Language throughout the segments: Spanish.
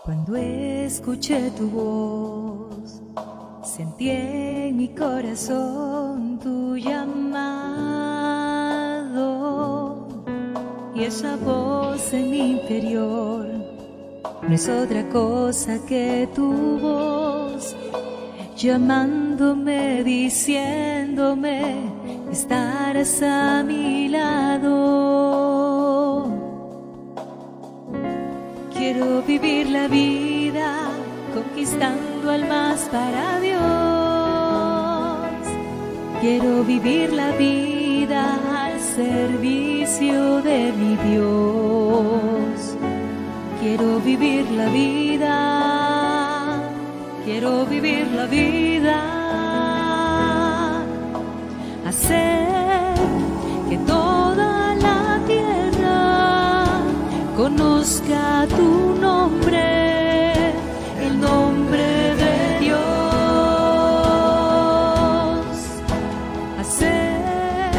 Cuando escuché tu voz, sentí en mi corazón tu llamado, y esa voz en mi interior no es otra cosa que tu voz, llamándome, diciéndome que estarás a mi lado. Quiero vivir la vida conquistando almas para Dios. Quiero vivir la vida al servicio de mi Dios. Quiero vivir la vida, quiero vivir la vida, hacer que toda la tierra conozca tu nombre, el nombre de Dios, hacer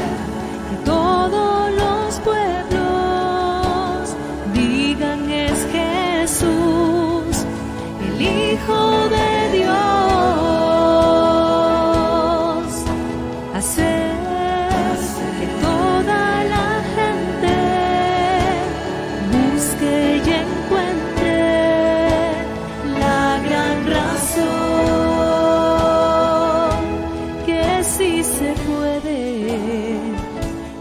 que todos los pueblos digan es Jesús, el Hijo de Dios, hacer que toda la gente busque y encuentre la gran razón que sí se puede,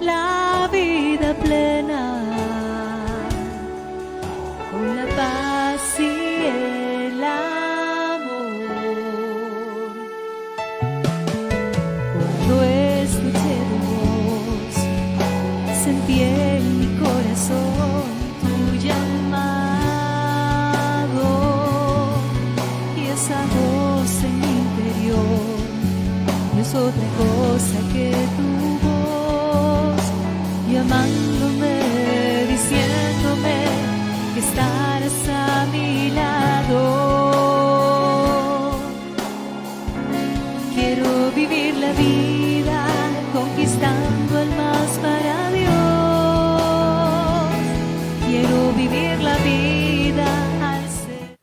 la vida plena con la paz y el amor. Cuando escuché tu voz, sentí en mi corazón tu llamado, y esa voz en mi interior no es otra cosa que tu voz, llamándome, diciéndome que estarás a mi lado. Quiero vivir la vida conquistando almas para Dios. Quiero vivir la vida al ser.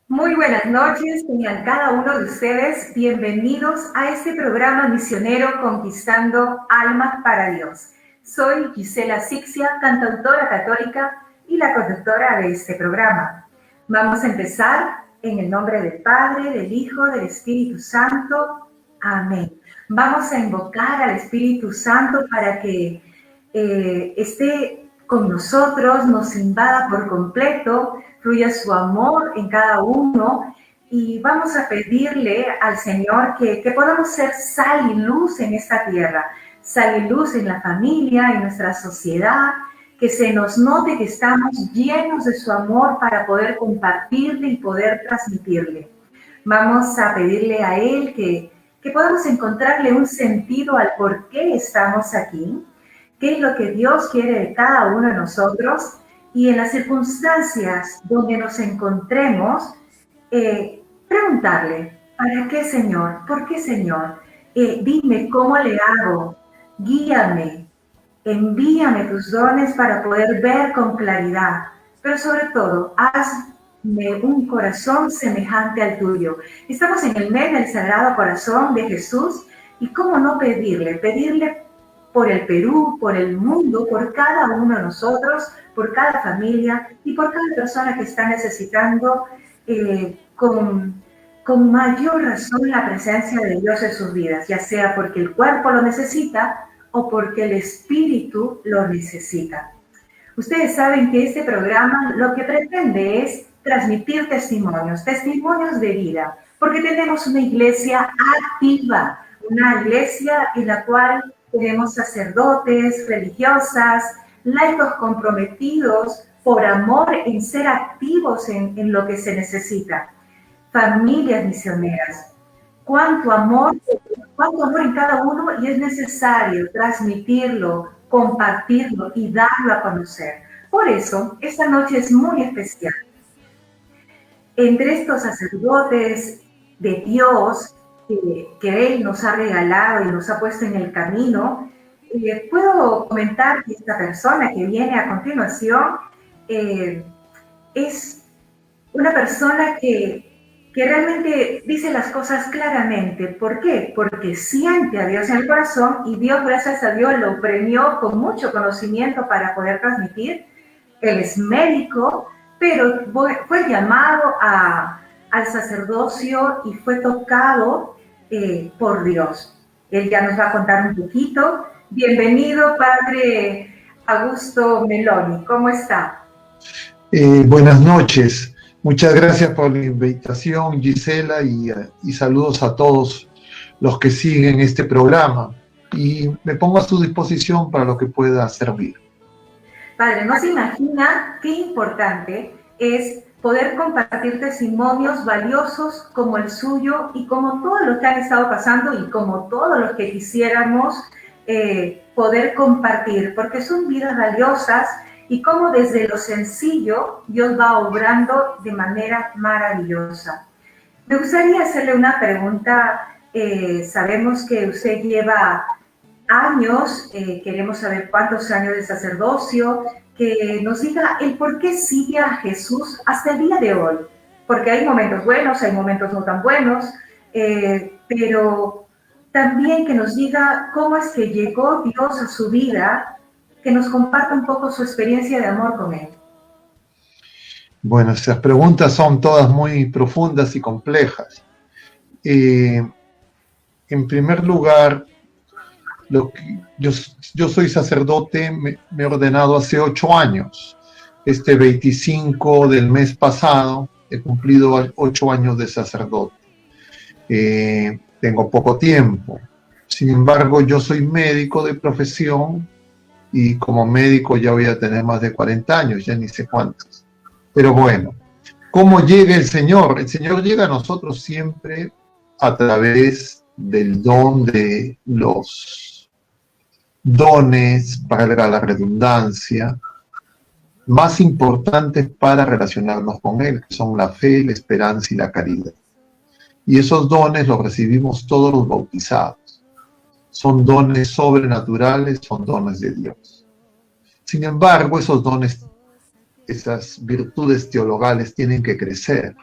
Muy buenas noches, tengan cada uno de ustedes bienvenidos a este programa misionero Conquistando Almas para Dios. Soy Gisela Asixia, cantautora católica y la conductora de este programa. Vamos a empezar en el nombre del Padre, del Hijo, del Espíritu Santo. Amén. Vamos a invocar al Espíritu Santo para que esté con nosotros, nos invada por completo, fluya su amor en cada uno, y vamos a pedirle al Señor que podamos ser sal y luz en esta tierra, sal y luz en la familia, en nuestra sociedad, que se nos note que estamos llenos de su amor para poder compartirle y poder transmitirle. Vamos a pedirle a Él que podamos encontrarle un sentido al por qué estamos aquí, qué es lo que Dios quiere de cada uno de nosotros, y en las circunstancias donde nos encontremos, preguntarle, ¿para qué, Señor? ¿Por qué, Señor? Dime cómo le hago, guíame, envíame tus dones para poder ver con claridad, pero sobre todo, hazme un corazón semejante al tuyo. Estamos en el mes del Sagrado Corazón de Jesús, y cómo no pedirle por el Perú, por el mundo, por cada uno de nosotros, por cada familia y por cada persona que está necesitando con mayor razón la presencia de Dios en sus vidas, ya sea porque el cuerpo lo necesita o porque el espíritu lo necesita. Ustedes saben que este programa lo que pretende es transmitir testimonios de vida, porque tenemos una iglesia activa, una iglesia en la cual tenemos sacerdotes, religiosas, laicos comprometidos por amor en ser activos en lo que se necesita, familias misioneras. Cuánto amor en cada uno, y es necesario transmitirlo, compartirlo y darlo a conocer. Por eso, esta noche es muy especial. Entre estos sacerdotes de Dios que Él nos ha regalado y nos ha puesto en el camino, puedo comentar que esta persona que viene a continuación es una persona que realmente dice las cosas claramente. ¿Por qué? Porque siente a Dios en el corazón y Dios, gracias a Dios, lo premió con mucho conocimiento para poder transmitir. Él es médico, pero fue llamado al sacerdocio y fue tocado por Dios. Él ya nos va a contar un poquito. Bienvenido, Padre Augusto Meloni. ¿Cómo está? Buenas noches. Muchas gracias por la invitación, Gisela, y saludos a todos los que siguen este programa. Y me pongo a su disposición para lo que pueda servir. Padre, no se imagina qué importante es poder compartir testimonios valiosos como el suyo y como todos los que han estado pasando y como todos los que quisiéramos poder compartir, porque son vidas valiosas y como desde lo sencillo Dios va obrando de manera maravillosa. Me gustaría hacerle una pregunta. Sabemos que usted lleva años, queremos saber cuántos años de sacerdocio, que nos diga el por qué sigue a Jesús hasta el día de hoy, porque hay momentos buenos, hay momentos no tan buenos, pero también que nos diga cómo es que llegó Dios a su vida, que nos comparta un poco su experiencia de amor con Él. Bueno, esas preguntas son todas muy profundas y complejas. En primer lugar, yo soy sacerdote, me he ordenado hace 8 años. Este 25 del mes pasado he cumplido 8 años de sacerdote. Tengo poco tiempo. Sin embargo, yo soy médico de profesión y como médico ya voy a tener más de 40 años, ya ni sé cuántos. Pero bueno, ¿cómo llega el Señor? El Señor llega a nosotros siempre a través del don de los dones, para la redundancia, más importantes para relacionarnos con Él, que son la fe, la esperanza y la caridad. Y esos dones los recibimos todos los bautizados. Son dones sobrenaturales, son dones de Dios. Sin embargo, esos dones, esas virtudes teologales tienen que crecer.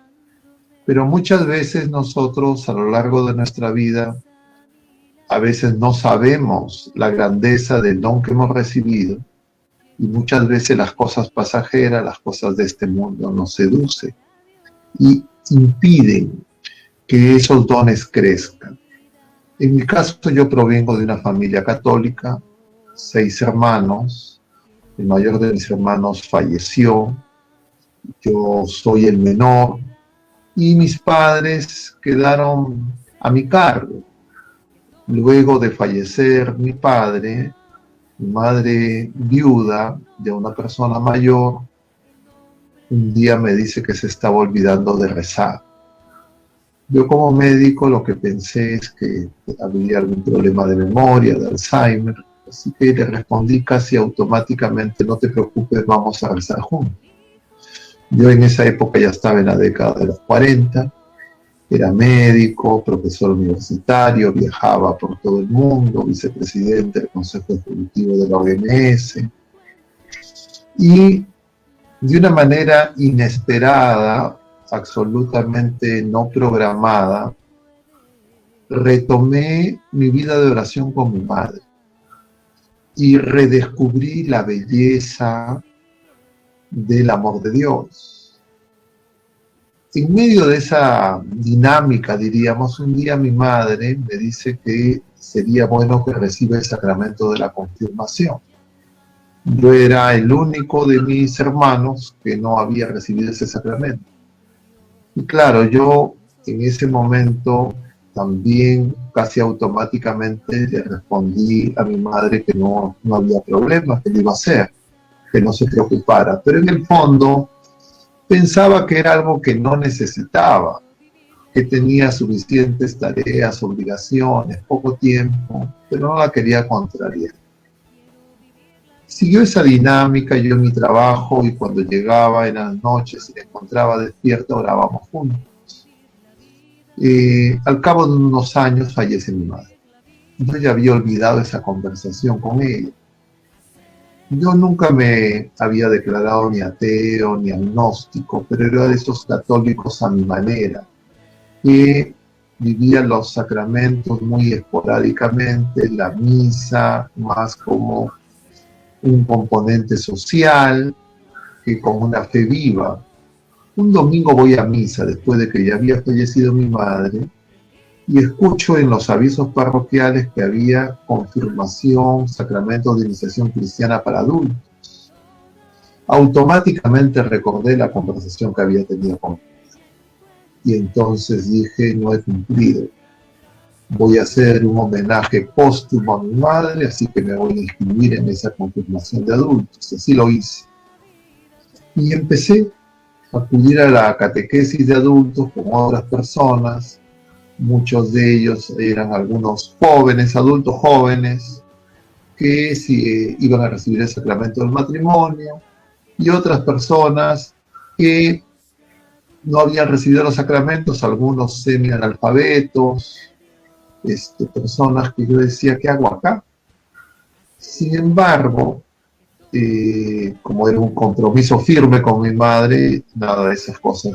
Pero muchas veces nosotros a lo largo de nuestra vida, a veces no sabemos la grandeza del don que hemos recibido y muchas veces las cosas pasajeras, las cosas de este mundo nos seducen y impiden que esos dones crezcan. En mi caso, yo provengo de una familia católica, 6 hermanos, el mayor de mis hermanos falleció, yo soy el menor, y mis padres quedaron a mi cargo. Luego de fallecer mi padre, mi madre viuda de una persona mayor, un día me dice que se estaba olvidando de rezar. Yo como médico lo que pensé es que había algún problema de memoria, de Alzheimer, así que le respondí casi automáticamente: no te preocupes, vamos a rezar juntos. Yo en esa época ya estaba en la década de los 40, era médico, profesor universitario, viajaba por todo el mundo, vicepresidente del Consejo Ejecutivo de la OMS, y de una manera inesperada, absolutamente no programada, retomé mi vida de oración con mi madre y redescubrí la belleza del amor de Dios. En medio de esa dinámica, diríamos, un día mi madre me dice que sería bueno que reciba el sacramento de la confirmación. Yo era el único de mis hermanos que no había recibido ese sacramento. Y claro, yo en ese momento también casi automáticamente le respondí a mi madre que no había problema, que lo iba a hacer, que no se preocupara. Pero en el fondo pensaba que era algo que no necesitaba, que tenía suficientes tareas, obligaciones, poco tiempo, pero no la quería contrariar. Siguió esa dinámica, yo en mi trabajo, y cuando llegaba en las noches y la encontraba despierta, orábamos juntos. Al cabo de unos años fallece mi madre. Yo ya había olvidado esa conversación con ella. Yo nunca me había declarado ni ateo ni agnóstico, pero era de esos católicos a mi manera, que vivía los sacramentos muy esporádicamente, la misa más como un componente social que como una fe viva. Un domingo voy a misa después de que ya había fallecido mi madre y escucho en los avisos parroquiales que había confirmación, sacramento de iniciación cristiana para adultos. Automáticamente recordé la conversación que había tenido con ella. Y entonces dije, no he cumplido. Voy a hacer un homenaje póstumo a mi madre, así que me voy a inscribir en esa confirmación de adultos. Así lo hice. Y empecé a acudir a la catequesis de adultos con otras personas. Muchos de ellos eran algunos jóvenes, adultos jóvenes, que iban a recibir el sacramento del matrimonio, y otras personas que no habían recibido los sacramentos, algunos semi-analfabetos, personas que yo decía, ¿qué hago acá? Sin embargo, como era un compromiso firme con mi madre, nada de esas cosas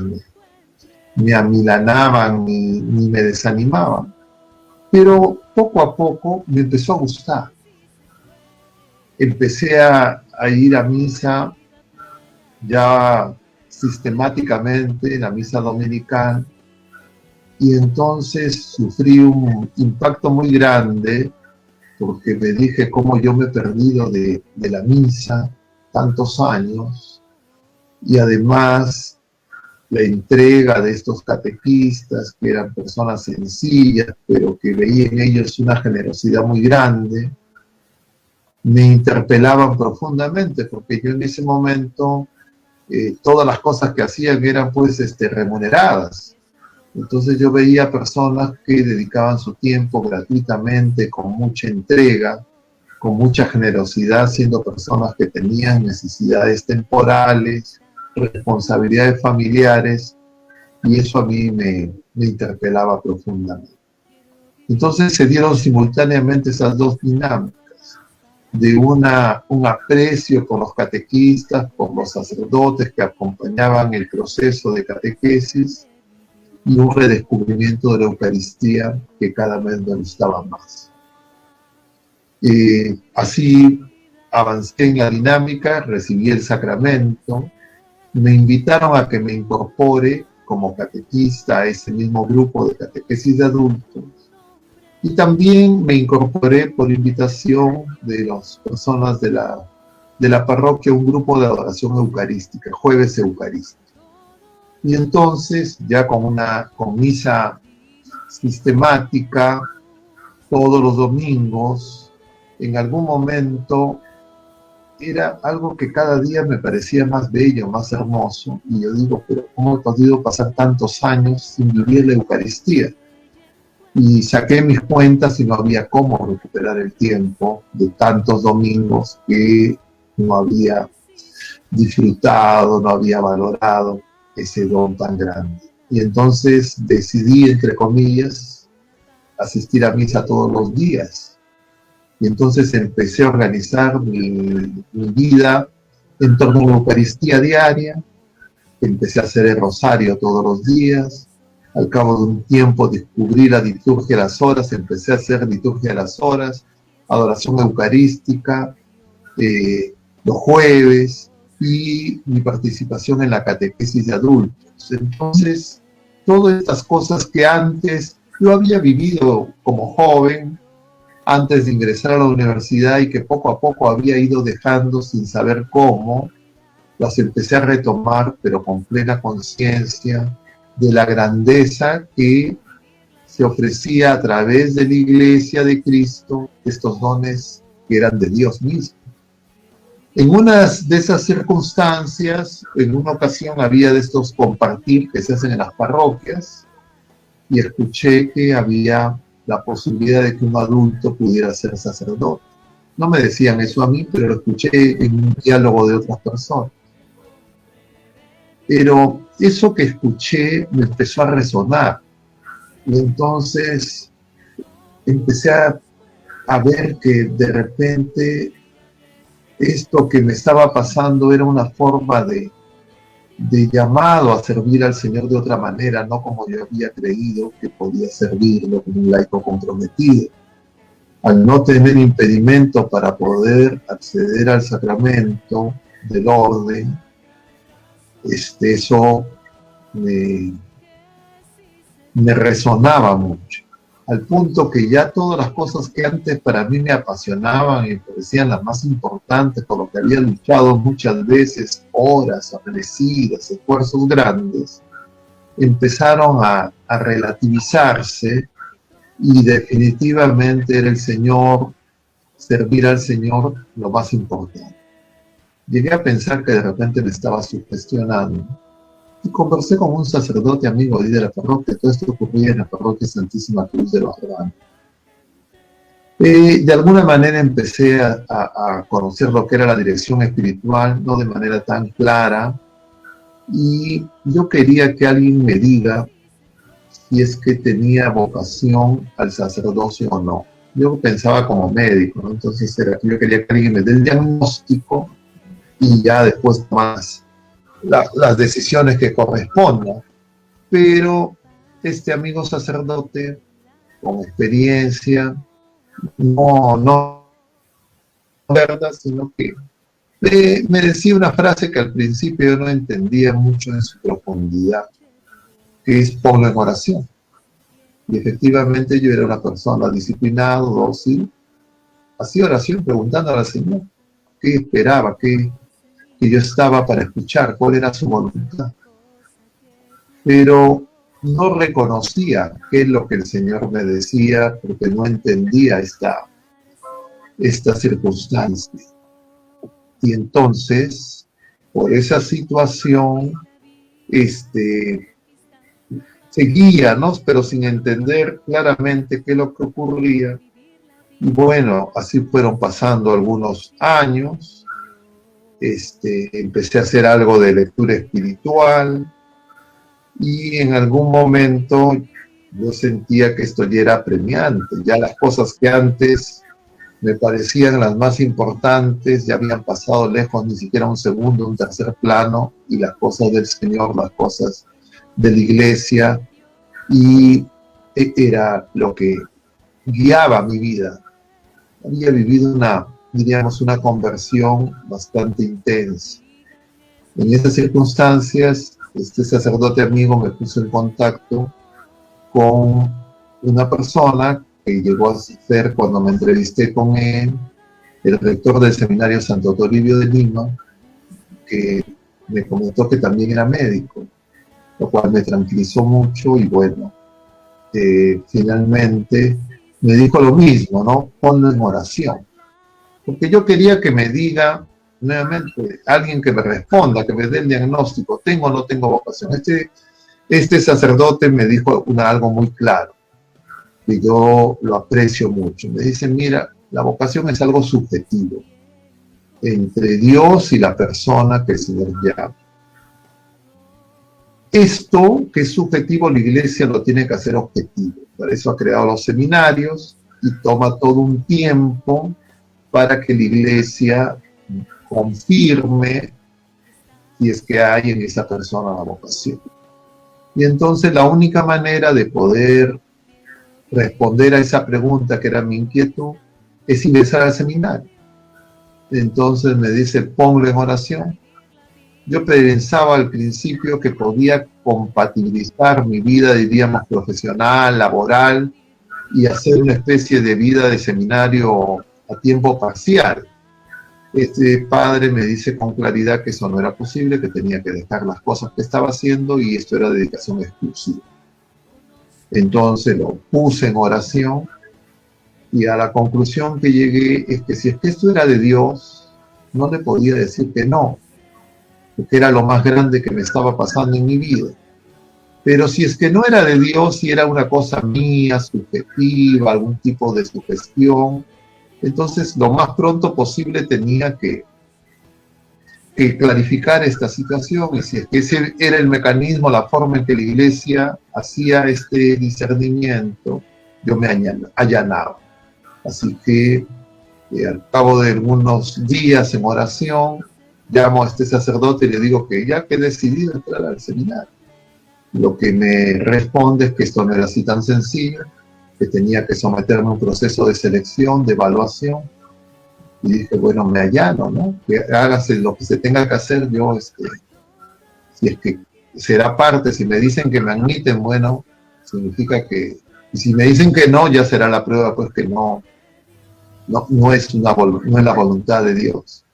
me amilanaban ni me desanimaban. Pero poco a poco me empezó a gustar. Empecé a ir a misa ya sistemáticamente, en la misa dominical, y entonces sufrí un impacto muy grande porque me dije cómo yo me he perdido de la misa tantos años, y además la entrega de estos catequistas, que eran personas sencillas, pero que veía en ellos una generosidad muy grande, me interpelaban profundamente, porque yo en ese momento, todas las cosas que hacían eran pues remuneradas. Entonces yo veía personas que dedicaban su tiempo gratuitamente, con mucha entrega, con mucha generosidad, siendo personas que tenían necesidades temporales, responsabilidades familiares, y eso a mí me interpelaba profundamente. Entonces se dieron simultáneamente esas dos dinámicas, de un aprecio por los catequistas, por los sacerdotes que acompañaban el proceso de catequesis, y un redescubrimiento de la Eucaristía que cada vez me gustaba más. Así avancé en la dinámica, recibí el sacramento, me invitaron a que me incorpore como catequista a ese mismo grupo de catequesis de adultos, y también me incorporé por invitación de las personas de la parroquia, un grupo de adoración eucarística, jueves eucarístico. Y entonces, ya con misa sistemática, todos los domingos, en algún momento era algo que cada día me parecía más bello, más hermoso, y yo digo, pero ¿cómo he podido pasar tantos años sin vivir la Eucaristía? Y saqué mis cuentas y no había cómo recuperar el tiempo de tantos domingos que no había disfrutado, no había valorado ese don tan grande. Y entonces decidí, entre comillas, asistir a misa todos los días. Y entonces empecé a organizar mi vida en torno a la Eucaristía diaria. Empecé a hacer el rosario todos los días. Al cabo de un tiempo descubrí la liturgia de las horas, empecé a hacer liturgia de las horas, adoración eucarística, los jueves, y mi participación en la catequesis de adultos. Entonces, todas estas cosas que antes yo había vivido como joven, antes de ingresar a la universidad, y que poco a poco había ido dejando sin saber cómo, las empecé a retomar, pero con plena conciencia de la grandeza que se ofrecía a través de la Iglesia de Cristo, estos dones que eran de Dios mismo. En una de esas circunstancias, en una ocasión había de estos compartir que se hacen en las parroquias, y escuché que había la posibilidad de que un adulto pudiera ser sacerdote. No me decían eso a mí, pero lo escuché en un diálogo de otras personas. Pero eso que escuché me empezó a resonar, y entonces empecé a ver que de repente esto que me estaba pasando era una forma de llamado a servir al Señor de otra manera, no como yo había creído que podía servirlo como un laico comprometido. Al no tener impedimento para poder acceder al sacramento del orden, eso me resonaba mucho, al punto que ya todas las cosas que antes para mí me apasionaban y me parecían las más importantes, por lo que había luchado muchas veces, horas amanecidas, esfuerzos grandes, empezaron a relativizarse, y definitivamente era el Señor, servir al Señor, lo más importante. Llegué a pensar que de repente me estaba sugestionando, y conversé con un sacerdote amigo de la parroquia. Todo esto ocurría en la parroquia Santísima Cruz de los Hermanos. De alguna manera empecé a conocer lo que era la dirección espiritual, no de manera tan clara, y yo quería que alguien me diga si es que tenía vocación al sacerdocio o no. Yo pensaba como médico, ¿no? Entonces yo quería que alguien me dé el diagnóstico y ya después más las decisiones que correspondan. Pero este amigo sacerdote con experiencia, no verdad, sino que me decía una frase que al principio yo no entendía mucho en su profundidad, que es ponlo en oración. Y efectivamente yo era una persona disciplinada, dócil, hacía oración preguntando al Señor qué esperaba, que yo estaba para escuchar, cuál era su voluntad. Pero no reconocía qué es lo que el Señor me decía, porque no entendía esta circunstancia. Y entonces, por esa situación, seguía, ¿no? Pero sin entender claramente qué es lo que ocurría. Y bueno, así fueron pasando algunos años. Empecé a hacer algo de lectura espiritual, y en algún momento yo sentía que esto ya era apremiante. Ya las cosas que antes me parecían las más importantes ya habían pasado lejos, ni siquiera un segundo, un tercer plano, y las cosas del Señor, las cosas de la iglesia, y era lo que guiaba mi vida. Había vivido una conversión bastante intensa. En estas circunstancias, este sacerdote amigo me puso en contacto con una persona que llegó a ser, cuando me entrevisté con él, el rector del seminario Santo Toribio de Lima, que me comentó que también era médico, lo cual me tranquilizó mucho. Y bueno, finalmente me dijo lo mismo, ¿no? Ponlo en oración. Porque yo quería que me diga nuevamente, alguien que me responda, que me dé el diagnóstico, ¿tengo o no tengo vocación? Este sacerdote me dijo algo muy claro, que yo lo aprecio mucho. Me dice, mira, la vocación es algo subjetivo, entre Dios y la persona que el Señor llama. Esto que es subjetivo, la Iglesia lo tiene que hacer objetivo. Para eso ha creado los seminarios y toma todo un tiempo para que la Iglesia confirme si es que hay en esa persona la vocación. Y entonces la única manera de poder responder a esa pregunta, que era mi inquietud, es ingresar al seminario. Entonces me dice, ponlo en oración. Yo pensaba al principio que podía compatibilizar mi vida, diríamos, profesional, laboral, y hacer una especie de vida de seminario a tiempo parcial. Este padre me dice con claridad que eso no era posible, que tenía que dejar las cosas que estaba haciendo, y esto era dedicación exclusiva. Entonces lo puse en oración, y a la conclusión que llegué es que si es que esto era de Dios, no le podía decir que no, porque era lo más grande que me estaba pasando en mi vida. Pero si es que no era de Dios, si era una cosa mía, subjetiva, algún tipo de sugestión, entonces lo más pronto posible tenía que clarificar esta situación, y si es que ese era el mecanismo, la forma en que la Iglesia hacía este discernimiento, yo me allanaba. Así que Y al cabo de algunos días en oración, llamo a este sacerdote y le digo que ya que he decidido entrar al seminario. Lo que me responde es que esto no era así tan sencillo, que tenía que someterme a un proceso de selección, de evaluación. Y dije, bueno, me allano, ¿no? Que hágase lo que se tenga que hacer. Yo, si es que será parte, si me dicen que me admiten, bueno, significa que, y si me dicen que no, ya será la prueba, pues que no es la voluntad de Dios.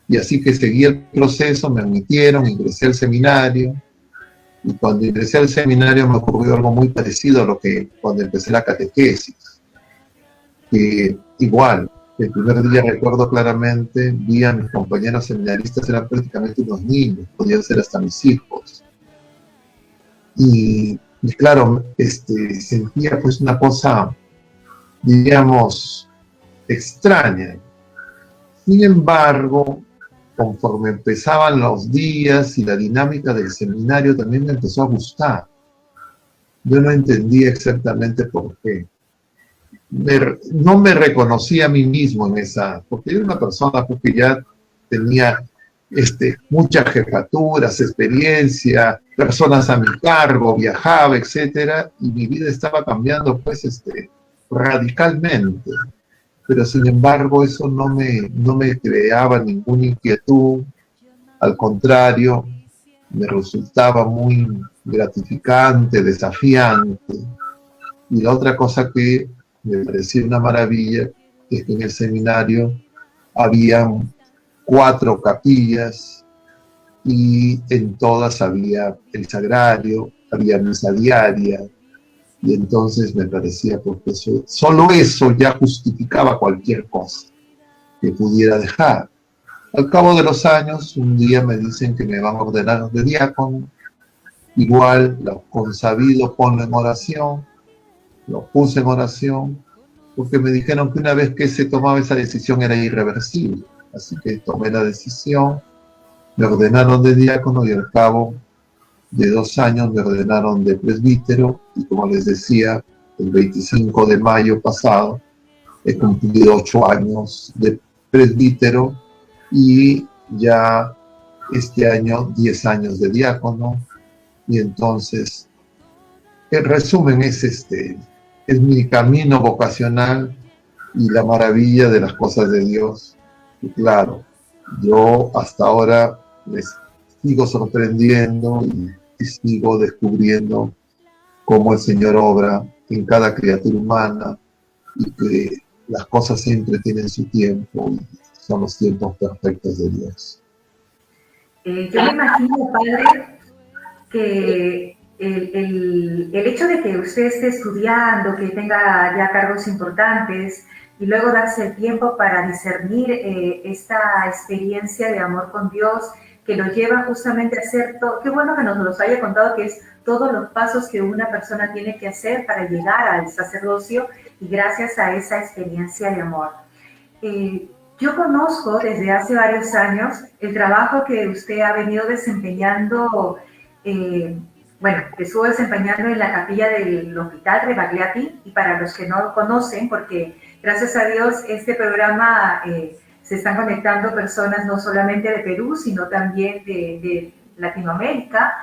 Y así que seguí el proceso, me admitieron, ingresé al seminario, y cuando ingresé al seminario me ocurrió algo muy parecido a lo que cuando empecé la catequesis. Que igual, el primer día recuerdo claramente, vi a mis compañeros seminaristas, eran prácticamente unos niños, podían ser hasta mis hijos. Y claro, sentía pues una cosa, diríamos, extraña. Sin embargo, conforme empezaban los días y la dinámica del seminario también me empezó a gustar. Yo no entendía exactamente por qué. No me reconocía a mí mismo en esa, porque era una persona que ya tenía muchas jefaturas, experiencia, personas a mi cargo, viajaba, etcétera, y mi vida estaba cambiando pues radicalmente. Pero sin embargo eso no me creaba ninguna inquietud, al contrario, me resultaba muy gratificante, desafiante. Y la otra cosa que me parecía una maravilla es que en el seminario habían 4 capillas y en todas había el sagrario, había misa diaria, y entonces me parecía porque solo eso ya justificaba cualquier cosa que pudiera dejar. Al cabo de los años, un día me dicen que me van a ordenar de diácono, igual lo consabido ponlo en oración, lo puse en oración, porque me dijeron que una vez que se tomaba esa decisión era irreversible. Así que tomé la decisión, me ordenaron de diácono y al cabo de 2 años me ordenaron de presbítero y como les decía, el 25 de mayo pasado he cumplido 8 años de presbítero y ya este año 10 años de diácono. Y entonces, el resumen es mi camino vocacional y la maravilla de las cosas de Dios. Y claro, yo hasta ahora les sigo sorprendiendo y sigo descubriendo cómo el Señor obra en cada criatura humana y que las cosas siempre tienen su tiempo y son los tiempos perfectos de Dios. Yo me imagino, padre, que el hecho de que usted esté estudiando, que tenga ya cargos importantes y luego darse el tiempo para discernir esta experiencia de amor con Dios que lo lleva justamente a hacer todo, qué bueno que nos los haya contado, que es todos los pasos que una persona tiene que hacer para llegar al sacerdocio y gracias a esa experiencia de amor. Yo conozco desde hace varios años el trabajo que usted ha venido desempeñando, que estuvo desempeñando en la capilla del Hospital Rebagliati, y para los que no lo conocen, porque gracias a Dios este programa se están conectando personas no solamente de Perú, sino también de Latinoamérica,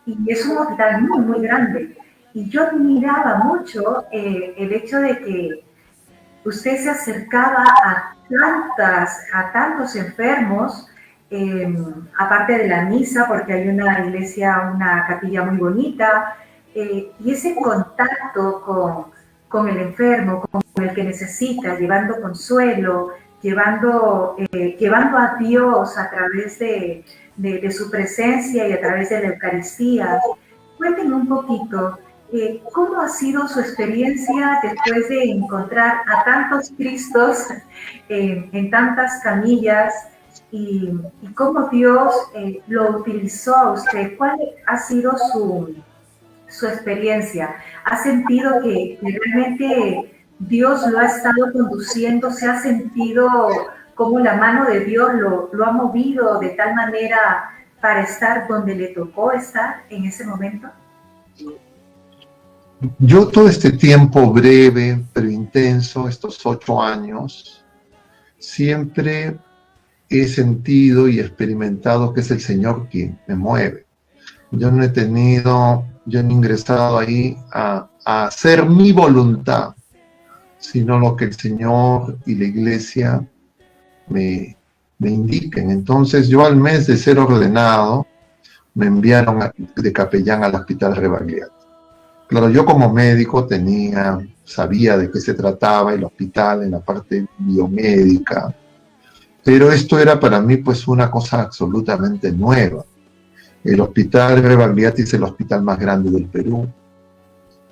y es un hospital muy, muy grande. Y yo admiraba mucho el hecho de que usted se acercaba a tantos enfermos, aparte de la misa, porque hay una iglesia, una capilla muy bonita, y ese contacto con el enfermo, con el que necesita, llevando consuelo, llevando a Dios a través de su presencia y a través de la Eucaristía. Cuéntenme un poquito, ¿cómo ha sido su experiencia después de encontrar a tantos Cristos en tantas camillas y cómo Dios lo utilizó a usted? ¿Cuál ha sido su experiencia? ¿Ha sentido que realmente Dios lo ha estado conduciendo? ¿Se ha sentido cómo la mano de Dios lo ha movido de tal manera para estar donde le tocó estar en ese momento? Yo todo este tiempo breve pero intenso, estos 8 años, siempre he sentido y experimentado que es el Señor quien me mueve. Yo no he ingresado ahí a hacer mi voluntad, sino lo que el Señor y la Iglesia me indiquen. Entonces yo, al mes de ser ordenado, me enviaron de capellán al Hospital Rebagliati. Claro, yo como médico sabía de qué se trataba el hospital en la parte biomédica, pero esto era para mí pues una cosa absolutamente nueva. El Hospital Rebagliati es el hospital más grande del Perú.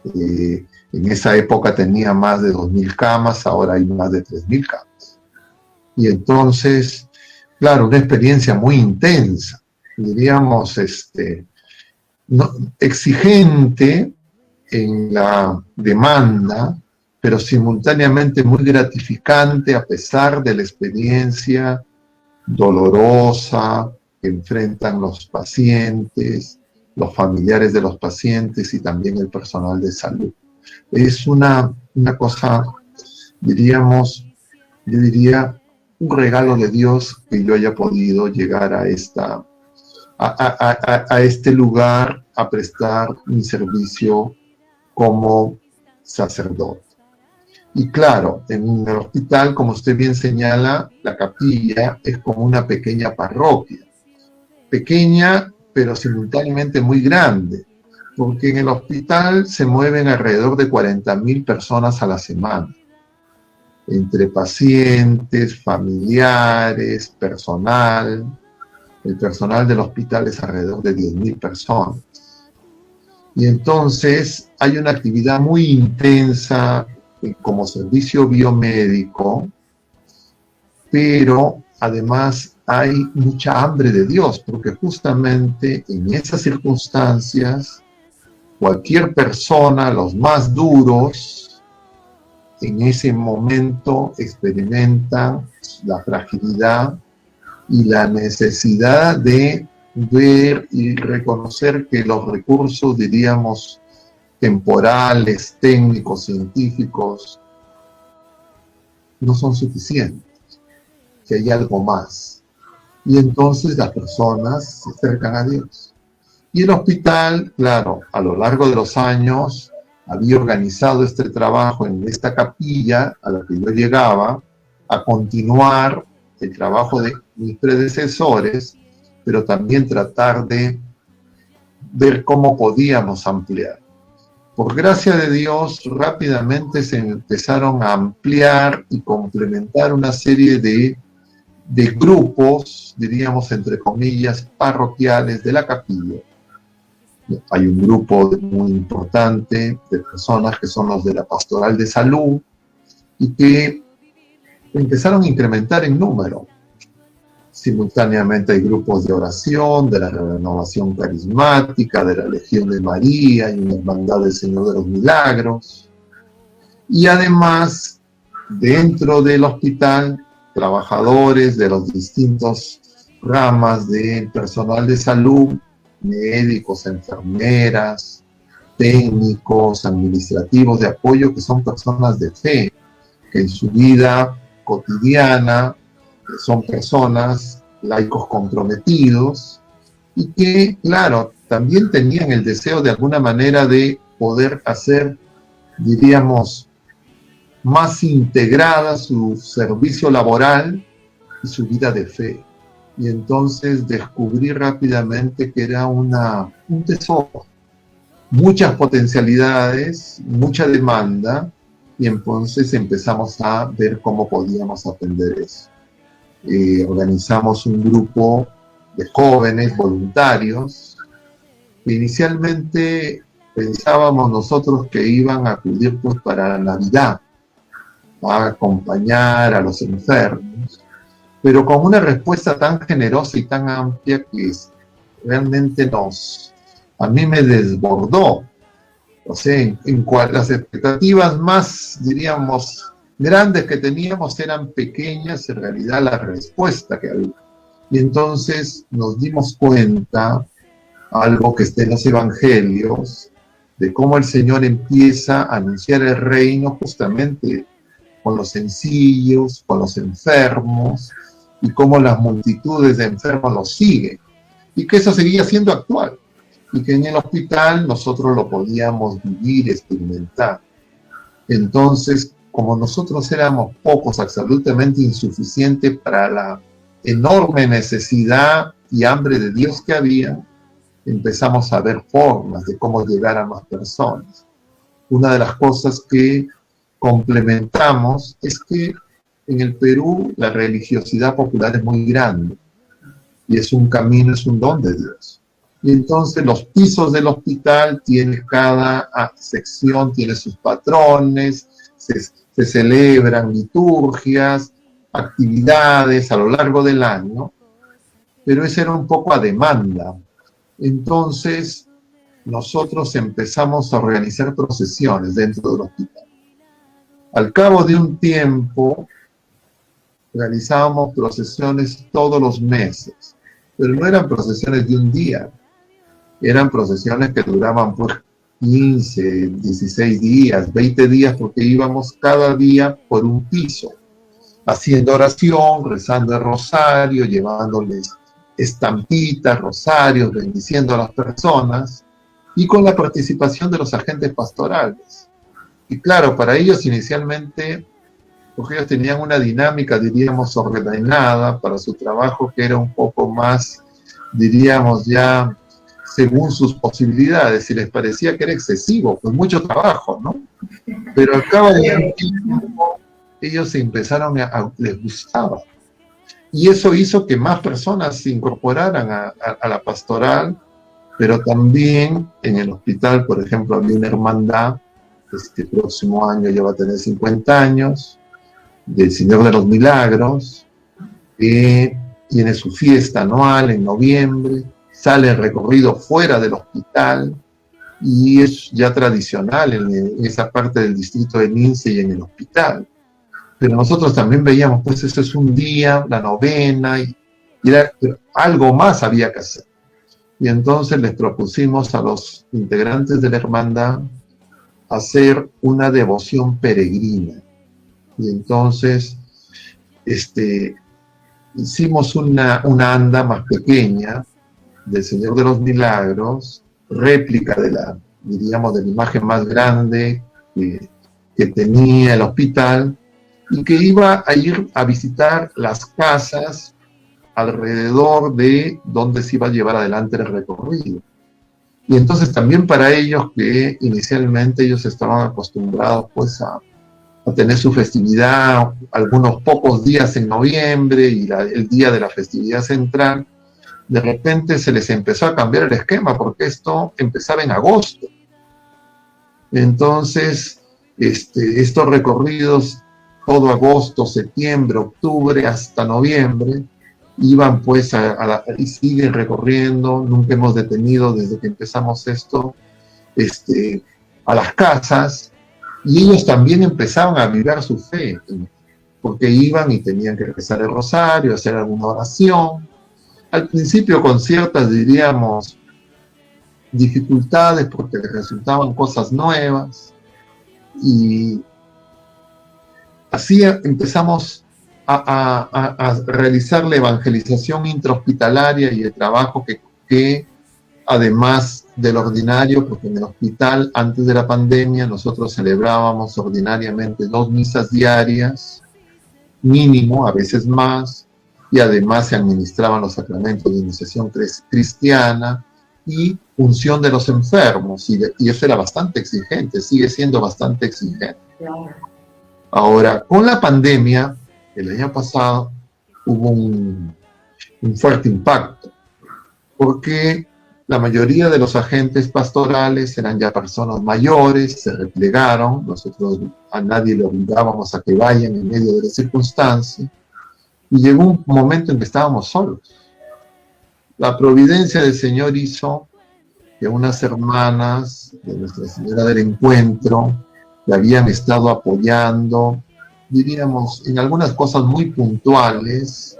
En esa época tenía más de 2.000 camas, ahora hay más de 3.000 camas. Y entonces, claro, una experiencia muy intensa, diríamos, exigente en la demanda, pero simultáneamente muy gratificante a pesar de la experiencia dolorosa que enfrentan los pacientes, los familiares de los pacientes y también el personal de salud. Es una cosa, yo diría, un regalo de Dios que yo haya podido llegar a este lugar a prestar mi servicio como sacerdote. Y claro, en el hospital, como usted bien señala, la capilla es como una pequeña parroquia. Pequeña, pero simultáneamente muy grande, porque en el hospital se mueven alrededor de 40.000 personas a la semana, entre pacientes, familiares, personal. El personal del hospital es alrededor de 10.000 personas. Y entonces hay una actividad muy intensa como servicio biomédico, pero además hay mucha hambre de Dios, porque justamente en esas circunstancias, cualquier persona, los más duros, en ese momento experimentan la fragilidad y la necesidad de ver y reconocer que los recursos, diríamos, temporales, técnicos, científicos, no son suficientes, que hay algo más. Y entonces las personas se acercan a Dios. Y el hospital, claro, a lo largo de los años, había organizado este trabajo en esta capilla a la que yo llegaba, a continuar el trabajo de mis predecesores, pero también tratar de ver cómo podíamos ampliar. Por gracia de Dios, rápidamente se empezaron a ampliar y complementar una serie de grupos, diríamos entre comillas, parroquiales de la capilla. Hay un grupo muy importante de personas que son los de la Pastoral de Salud y que empezaron a incrementar en número. Simultáneamente hay grupos de oración, de la renovación carismática, de la Legión de María y una hermandad del Señor de los Milagros. Y además, dentro del hospital, trabajadores de los distintos ramas del personal de salud, médicos, enfermeras, técnicos, administrativos de apoyo, que son personas de fe, que en su vida cotidiana son personas, laicos comprometidos, y que, claro, también tenían el deseo de alguna manera de poder hacer, diríamos, más integrada su servicio laboral y su vida de fe. Y entonces descubrí rápidamente que era un tesoro, muchas potencialidades, mucha demanda, y entonces empezamos a ver cómo podíamos atender eso. Organizamos un grupo de jóvenes voluntarios que inicialmente pensábamos nosotros que iban a acudir pues para Navidad, a acompañar a los enfermos, pero con una respuesta tan generosa y tan amplia que realmente a mí me desbordó. O sea, las expectativas más, diríamos, grandes que teníamos eran pequeñas, en realidad la respuesta que había. Y entonces nos dimos cuenta, algo que está en los evangelios, de cómo el Señor empieza a anunciar el reino justamente con los sencillos, con los enfermos, y cómo las multitudes de enfermos los siguen, y que eso seguía siendo actual, y que en el hospital nosotros lo podíamos vivir, experimentar. Entonces, como nosotros éramos pocos, absolutamente insuficientes para la enorme necesidad y hambre de Dios que había, empezamos a ver formas de cómo llegar a más personas. Una de las cosas que complementamos es que en el Perú la religiosidad popular es muy grande y es un camino, es un don de Dios. Y entonces los pisos del hospital tienen cada sección, tiene sus patrones, se celebran liturgias, actividades a lo largo del año, pero eso era un poco a demanda. Entonces nosotros empezamos a organizar procesiones dentro del hospital. Al cabo de un tiempo, realizábamos procesiones todos los meses, pero no eran procesiones de un día, eran procesiones que duraban por 15, 16 días, 20 días, porque íbamos cada día por un piso, haciendo oración, rezando el rosario, llevándoles estampitas, rosarios, bendiciendo a las personas, y con la participación de los agentes pastorales. Y claro, para ellos inicialmente, porque ellos tenían una dinámica, diríamos, ordenada para su trabajo, que era un poco más, diríamos, ya según sus posibilidades, si les parecía que era excesivo, pues mucho trabajo, ¿no? Pero al cabo de un tiempo, ellos se empezaron les gustaba. Y eso hizo que más personas se incorporaran a la pastoral, pero también en el hospital, por ejemplo, había una hermandad, este próximo año ya va a tener 50 años, del Señor de los Milagros, que tiene su fiesta anual en noviembre, sale el recorrido fuera del hospital, y es ya tradicional en esa parte del distrito de Lince y en el hospital. Pero nosotros también veíamos, pues eso es un día, la novena, y algo más había que hacer. Y entonces les propusimos a los integrantes de la hermandad hacer una devoción peregrina. Y entonces hicimos una anda más pequeña del Señor de los Milagros, réplica de la imagen más grande que tenía el hospital, y que iba a ir a visitar las casas alrededor de donde se iba a llevar adelante el recorrido. Y entonces también para ellos, que inicialmente ellos estaban acostumbrados pues a tener su festividad algunos pocos días en noviembre y el día de la festividad central, de repente se les empezó a cambiar el esquema porque esto empezaba en agosto. Entonces, estos recorridos, todo agosto, septiembre, octubre, hasta noviembre, iban pues y siguen recorriendo, nunca hemos detenido desde que empezamos esto, a las casas, y ellos también empezaban a vivir su fe, porque iban y tenían que rezar el rosario, hacer alguna oración, al principio con ciertas, diríamos, dificultades, porque les resultaban cosas nuevas, y así empezamos a realizar la evangelización intrahospitalaria y el trabajo que además del ordinario, porque en el hospital antes de la pandemia nosotros celebrábamos ordinariamente 2 misas diarias, mínimo, a veces más, y además se administraban los sacramentos de iniciación cristiana y unción de los enfermos, y eso era bastante exigente, sigue siendo bastante exigente. Ahora, con la pandemia, el año pasado, hubo un fuerte impacto, porque la mayoría de los agentes pastorales eran ya personas mayores, se replegaron, nosotros a nadie le obligábamos a que vayan en medio de la circunstancia, y llegó un momento en que estábamos solos. La providencia del Señor hizo que unas hermanas de Nuestra Señora del Encuentro le habían estado apoyando, diríamos, en algunas cosas muy puntuales.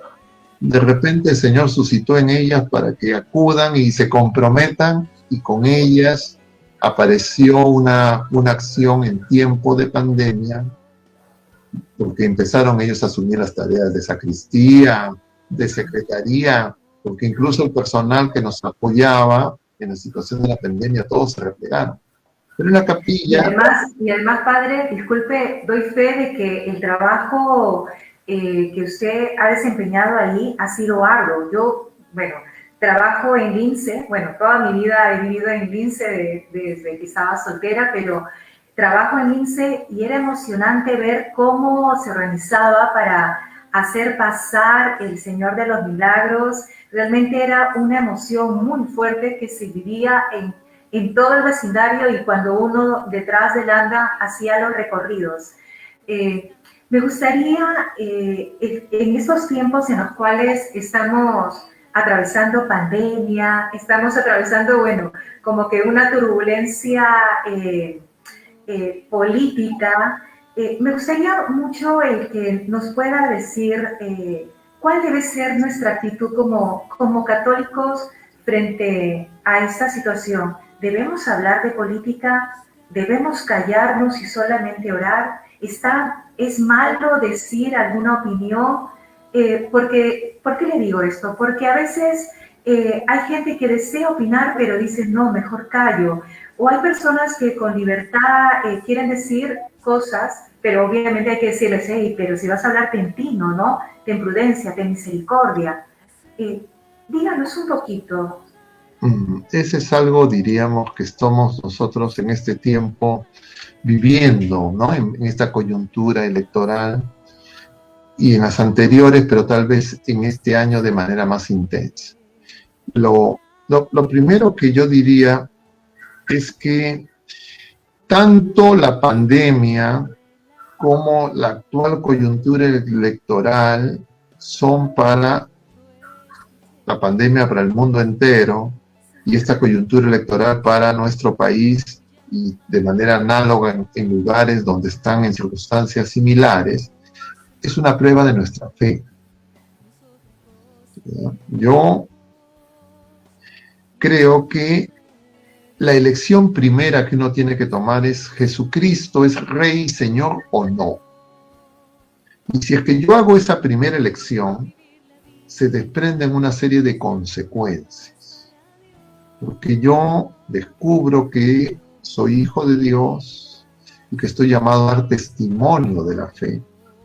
De repente el Señor suscitó en ellas para que acudan y se comprometan, y con ellas apareció una acción en tiempo de pandemia porque empezaron ellos a asumir las tareas de sacristía, de secretaría, porque incluso el personal que nos apoyaba en la situación de la pandemia, todos se replegaron. Pero en la capilla... Y además, padre, disculpe, doy fe de que el trabajo que usted ha desempeñado ahí ha sido arduo. Yo, bueno, trabajo en Lince, bueno, toda mi vida he vivido en Lince desde que estaba soltera, pero trabajo en Lince y era emocionante ver cómo se organizaba para hacer pasar el Señor de los Milagros. Realmente era una emoción muy fuerte que se vivía en todo el vecindario y cuando uno detrás del anda hacía los recorridos. Me gustaría, en estos tiempos en los cuales estamos atravesando pandemia, estamos atravesando, bueno, como que una turbulencia política, me gustaría mucho el que nos pueda decir cuál debe ser nuestra actitud como católicos frente a esta situación. ¿Debemos hablar de política? ¿Debemos callarnos y solamente orar? ¿Es malo decir alguna opinión? ¿Por qué le digo esto? Porque a veces hay gente que desea opinar, pero dice, no, mejor callo. O hay personas que con libertad quieren decir cosas, pero obviamente hay que decirles, hey, pero si vas a hablar, ten tino, ¿no? Ten prudencia, ten misericordia. Díganos un poquito. Ese es algo, diríamos, que estamos nosotros en este tiempo viviendo, ¿no? En esta coyuntura electoral y en las anteriores, pero tal vez en este año de manera más intensa. Lo primero que yo diría es que tanto la pandemia como la actual coyuntura electoral son para la pandemia para el mundo entero y esta coyuntura electoral para nuestro país y de manera análoga en lugares donde están en circunstancias similares, es una prueba de nuestra fe. Yo creo que la elección primera que uno tiene que tomar es: ¿Jesucristo es Rey, Señor o no? Y si es que yo hago esa primera elección, se desprenden una serie de consecuencias. Porque yo descubro que soy hijo de Dios y que estoy llamado a dar testimonio de la fe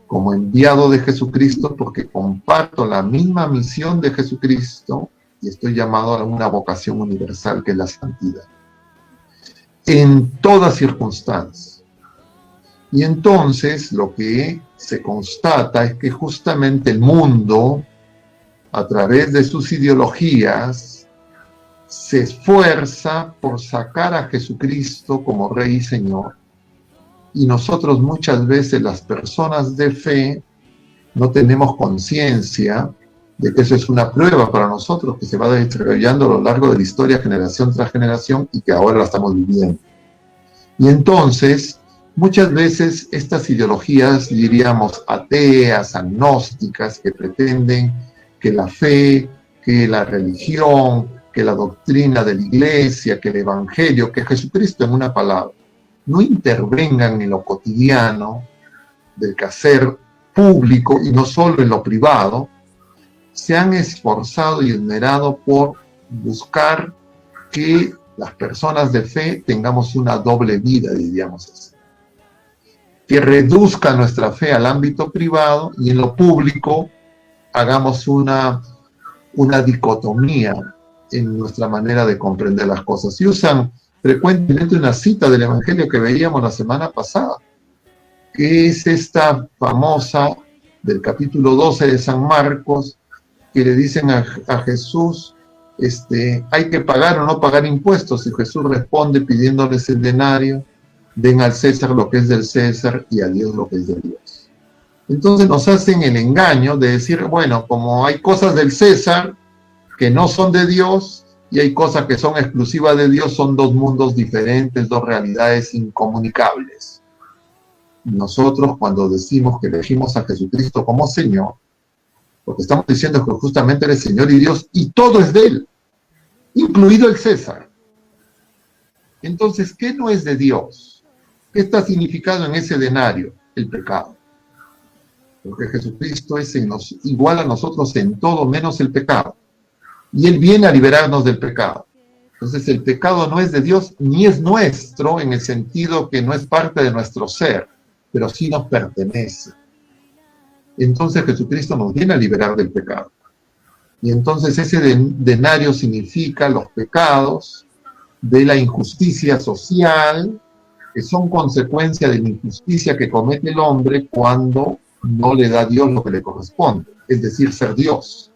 como enviado de Jesucristo, porque comparto la misma misión de Jesucristo y estoy llamado a una vocación universal que es la santidad. En toda circunstancia. Y entonces lo que se constata es que justamente el mundo, a través de sus ideologías, se esfuerza por sacar a Jesucristo como Rey y Señor. Y nosotros muchas veces, las personas de fe, no tenemos conciencia de que eso es una prueba para nosotros que se va desarrollando a lo largo de la historia, generación tras generación, y que ahora la estamos viviendo. Y entonces, muchas veces estas ideologías, diríamos, ateas, agnósticas, que pretenden que la fe, que la religión, que la doctrina de la iglesia, que el evangelio, que Jesucristo en una palabra, no intervengan en lo cotidiano del quehacer público y no solo en lo privado, se han esforzado y esmerado por buscar que las personas de fe tengamos una doble vida, diríamos así. Que reduzca nuestra fe al ámbito privado y en lo público hagamos una dicotomía en nuestra manera de comprender las cosas. Y usan frecuentemente una cita del Evangelio que veíamos la semana pasada, que es esta famosa del capítulo 12 de San Marcos, que le dicen a Jesús, hay que pagar o no pagar impuestos, y Jesús responde pidiéndoles el denario: den al César lo que es del César y a Dios lo que es de Dios. Entonces nos hacen el engaño de decir, bueno, como hay cosas del César que no son de Dios y hay cosas que son exclusivas de Dios, son dos mundos diferentes, dos realidades incomunicables. Nosotros, cuando decimos que elegimos a Jesucristo como Señor, porque estamos diciendo que justamente Él es Señor y Dios, y todo es de Él, incluido el César. Entonces, ¿qué no es de Dios? ¿Qué está significado en ese denario? El pecado. porque Jesucristo es igual a nosotros en todo menos el pecado. Y Él viene a liberarnos del pecado. Entonces el pecado no es de Dios ni es nuestro en el sentido que no es parte de nuestro ser, pero sí nos pertenece. Entonces Jesucristo nos viene a liberar del pecado. Y entonces ese denario significa los pecados de la injusticia social, que son consecuencia de la injusticia que comete el hombre cuando no le da a Dios lo que le corresponde, es decir, ser Dios.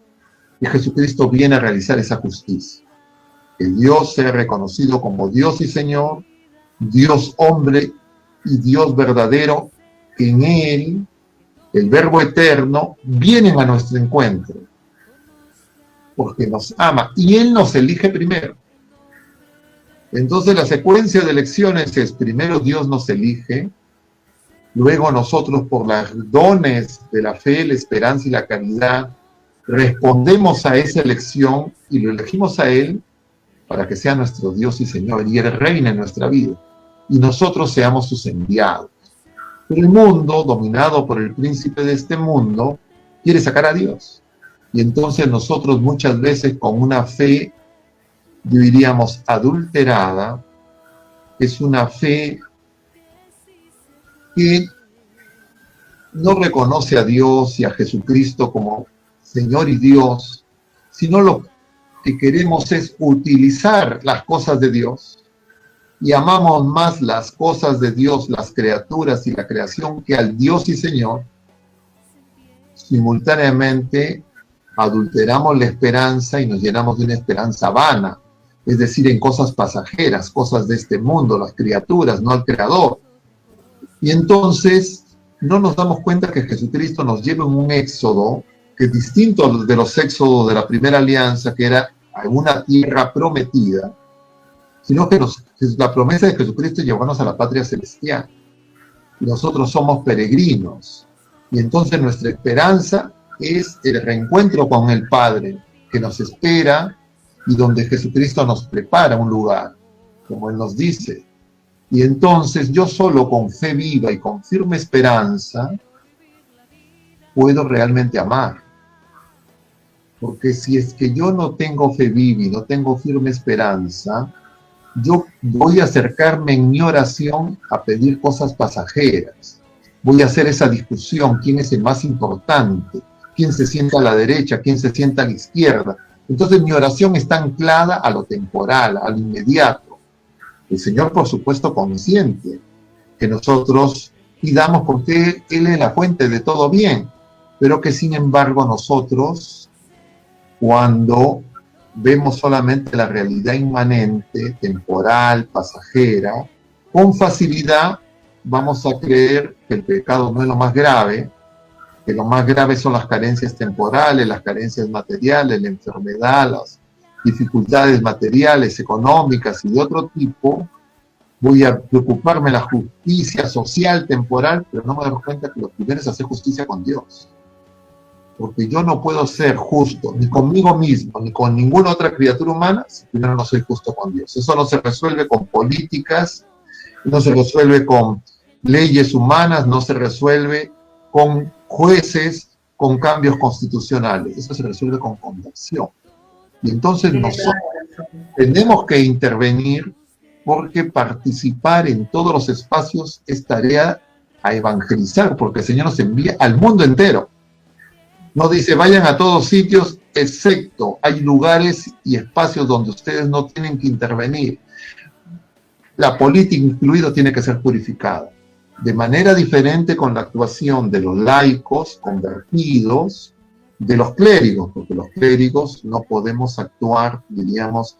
Y Jesucristo viene a realizar esa justicia. Que Dios sea reconocido como Dios y Señor, Dios hombre y Dios verdadero, que en Él, el Verbo eterno, vienen a nuestro encuentro, porque nos ama, y Él nos elige primero. Entonces la secuencia de elecciones es: primero Dios nos elige, luego nosotros por los dones de la fe, la esperanza y la caridad, respondemos a esa elección y lo elegimos a Él para que sea nuestro Dios y Señor, y Él reine en nuestra vida, y nosotros seamos sus enviados. Pero el mundo, dominado por el príncipe de este mundo, quiere sacar a Dios. Y entonces nosotros muchas veces con una fe, diríamos, adulterada, es una fe que no reconoce a Dios y a Jesucristo como Señor y Dios, sino lo que queremos es utilizar las cosas de Dios y amamos más las cosas de Dios, las criaturas y la creación, que al Dios y Señor. Simultáneamente adulteramos la esperanza y nos llenamos de una esperanza vana, es decir, en cosas pasajeras, cosas de este mundo, las criaturas, no al Creador. Y entonces no nos damos cuenta que Jesucristo nos lleva en un éxodo que es distinto de los éxodos de la primera alianza, que era a una tierra prometida, sino que la promesa de Jesucristo es llevarnos a la patria celestial. Y nosotros somos peregrinos. Y entonces nuestra esperanza es el reencuentro con el Padre, que nos espera y donde Jesucristo nos prepara un lugar, como Él nos dice. Y entonces yo solo con fe viva y con firme esperanza puedo realmente amar. Porque si es que yo no tengo fe viva y no tengo firme esperanza, yo voy a acercarme en mi oración a pedir cosas pasajeras. Voy a hacer esa discusión, quién es el más importante, quién se sienta a la derecha, quién se sienta a la izquierda. Entonces mi oración está anclada a lo temporal, a lo inmediato. El Señor, por supuesto, consciente que nosotros pidamos porque Él es la fuente de todo bien, pero que sin embargo nosotros, cuando vemos solamente la realidad inmanente, temporal, pasajera, con facilidad vamos a creer que el pecado no es lo más grave, que lo más grave son las carencias temporales, las carencias materiales, la enfermedad, las dificultades materiales, económicas y de otro tipo. Voy a preocuparme de la justicia social, temporal, pero no me doy cuenta que lo primero es hacer justicia con Dios. Porque yo no puedo ser justo ni conmigo mismo, ni con ninguna otra criatura humana, si primero no soy justo con Dios. Eso no se resuelve con políticas, no se resuelve con leyes humanas, no se resuelve con jueces, con cambios constitucionales. Eso se resuelve con conversión. Y entonces nosotros tenemos que intervenir, porque participar en todos los espacios es tarea a evangelizar, porque el Señor nos envía al mundo entero. No dice vayan a todos sitios, excepto hay lugares y espacios donde ustedes no tienen que intervenir. La política incluido tiene que ser purificada. De manera diferente con la actuación de los laicos convertidos, de los clérigos, porque los clérigos no podemos actuar, diríamos,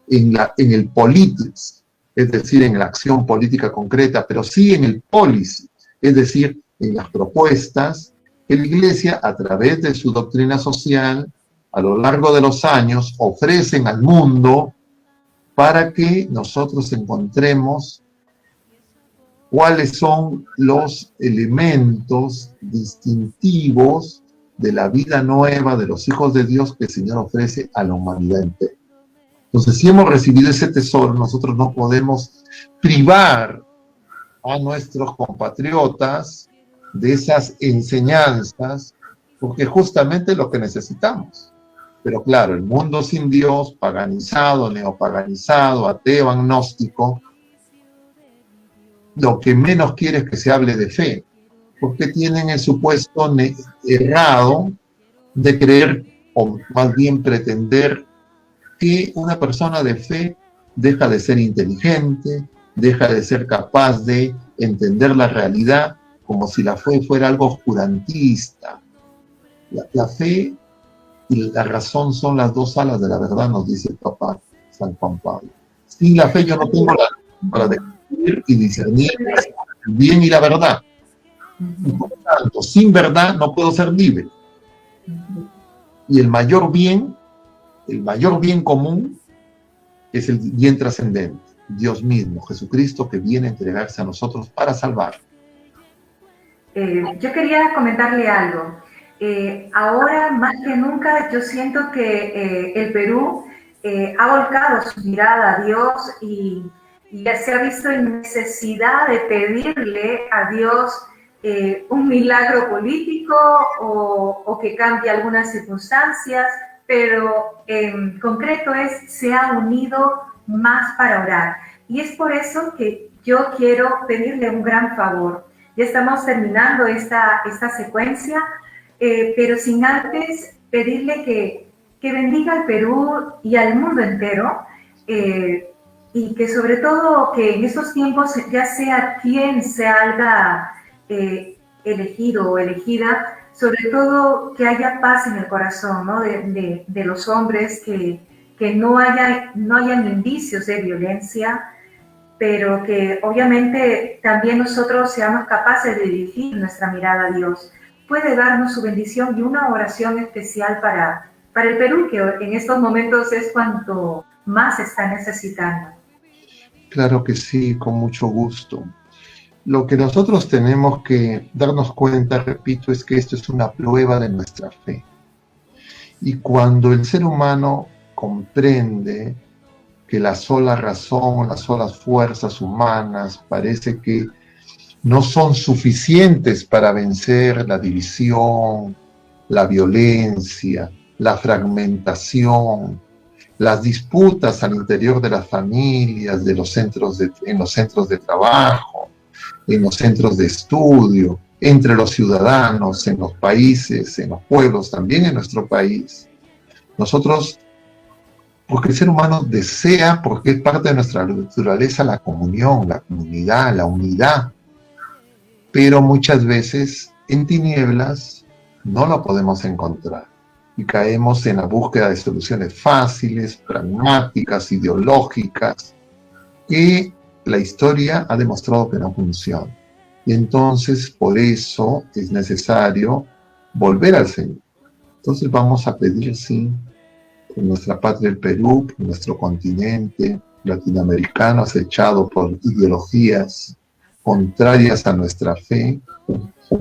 en el politics, es decir, en la acción política concreta, pero sí en el policy, es decir, en las propuestas que la Iglesia, a través de su doctrina social, a lo largo de los años, ofrecen al mundo para que nosotros encontremos cuáles son los elementos distintivos de la vida nueva de los hijos de Dios que el Señor ofrece a la humanidad entera. Entonces, si hemos recibido ese tesoro, nosotros no podemos privar a nuestros compatriotas de esas enseñanzas, porque justamente es lo que necesitamos. Pero claro, el mundo sin Dios, paganizado, neopaganizado, ateo, agnóstico, lo que menos quiere es que se hable de fe, porque tienen el supuesto errado de creer, o más bien pretender, que una persona de fe deja de ser inteligente, deja de ser capaz de entender la realidad, como si la fe fuera algo oscurantista. La fe y la razón son las dos alas de la verdad, nos dice el Papa San Juan Pablo. Sin la fe yo no tengo la para descubrir y discernir el bien y la verdad. Y por tanto, sin verdad no puedo ser libre. Y el mayor bien común es el bien trascendente, Dios mismo, Jesucristo, que viene a entregarse a nosotros para salvar. Yo quería comentarle algo. Ahora, más que nunca, yo siento que el Perú ha volcado su mirada a Dios y ya se ha visto en necesidad de pedirle a Dios un milagro político o que cambie algunas circunstancias, pero en concreto se ha unido más para orar. Y es por eso que yo quiero pedirle un gran favor. Ya estamos terminando esta secuencia, pero sin antes pedirle que bendiga al Perú y al mundo entero, y que sobre todo que en estos tiempos, ya sea quien se haya elegido o elegida, sobre todo que haya paz en el corazón, ¿no? de los hombres, que no hayan indicios de violencia, pero que obviamente también nosotros seamos capaces de dirigir nuestra mirada a Dios. Puede darnos su bendición y una oración especial para el Perú, que en estos momentos es cuanto más se está necesitando. Claro que sí, con mucho gusto. Lo que nosotros tenemos que darnos cuenta, repito, es que esto es una prueba de nuestra fe. Y cuando el ser humano comprende que la sola razón, las solas fuerzas humanas parece que no son suficientes para vencer la división, la violencia, la fragmentación, las disputas al interior de las familias, en los centros de trabajo, en los centros de estudio, entre los ciudadanos, en los países, en los pueblos, también en nuestro país. Nosotros, porque el ser humano desea, porque es parte de nuestra naturaleza, la comunión, la comunidad, la unidad, pero muchas veces en tinieblas no lo podemos encontrar y caemos en la búsqueda de soluciones fáciles, pragmáticas, ideológicas, que la historia ha demostrado que no funciona. Y entonces, por eso es necesario volver al Señor. Entonces vamos a pedir, sí, por nuestra patria, el Perú, por nuestro continente latinoamericano acechado por ideologías contrarias a nuestra fe,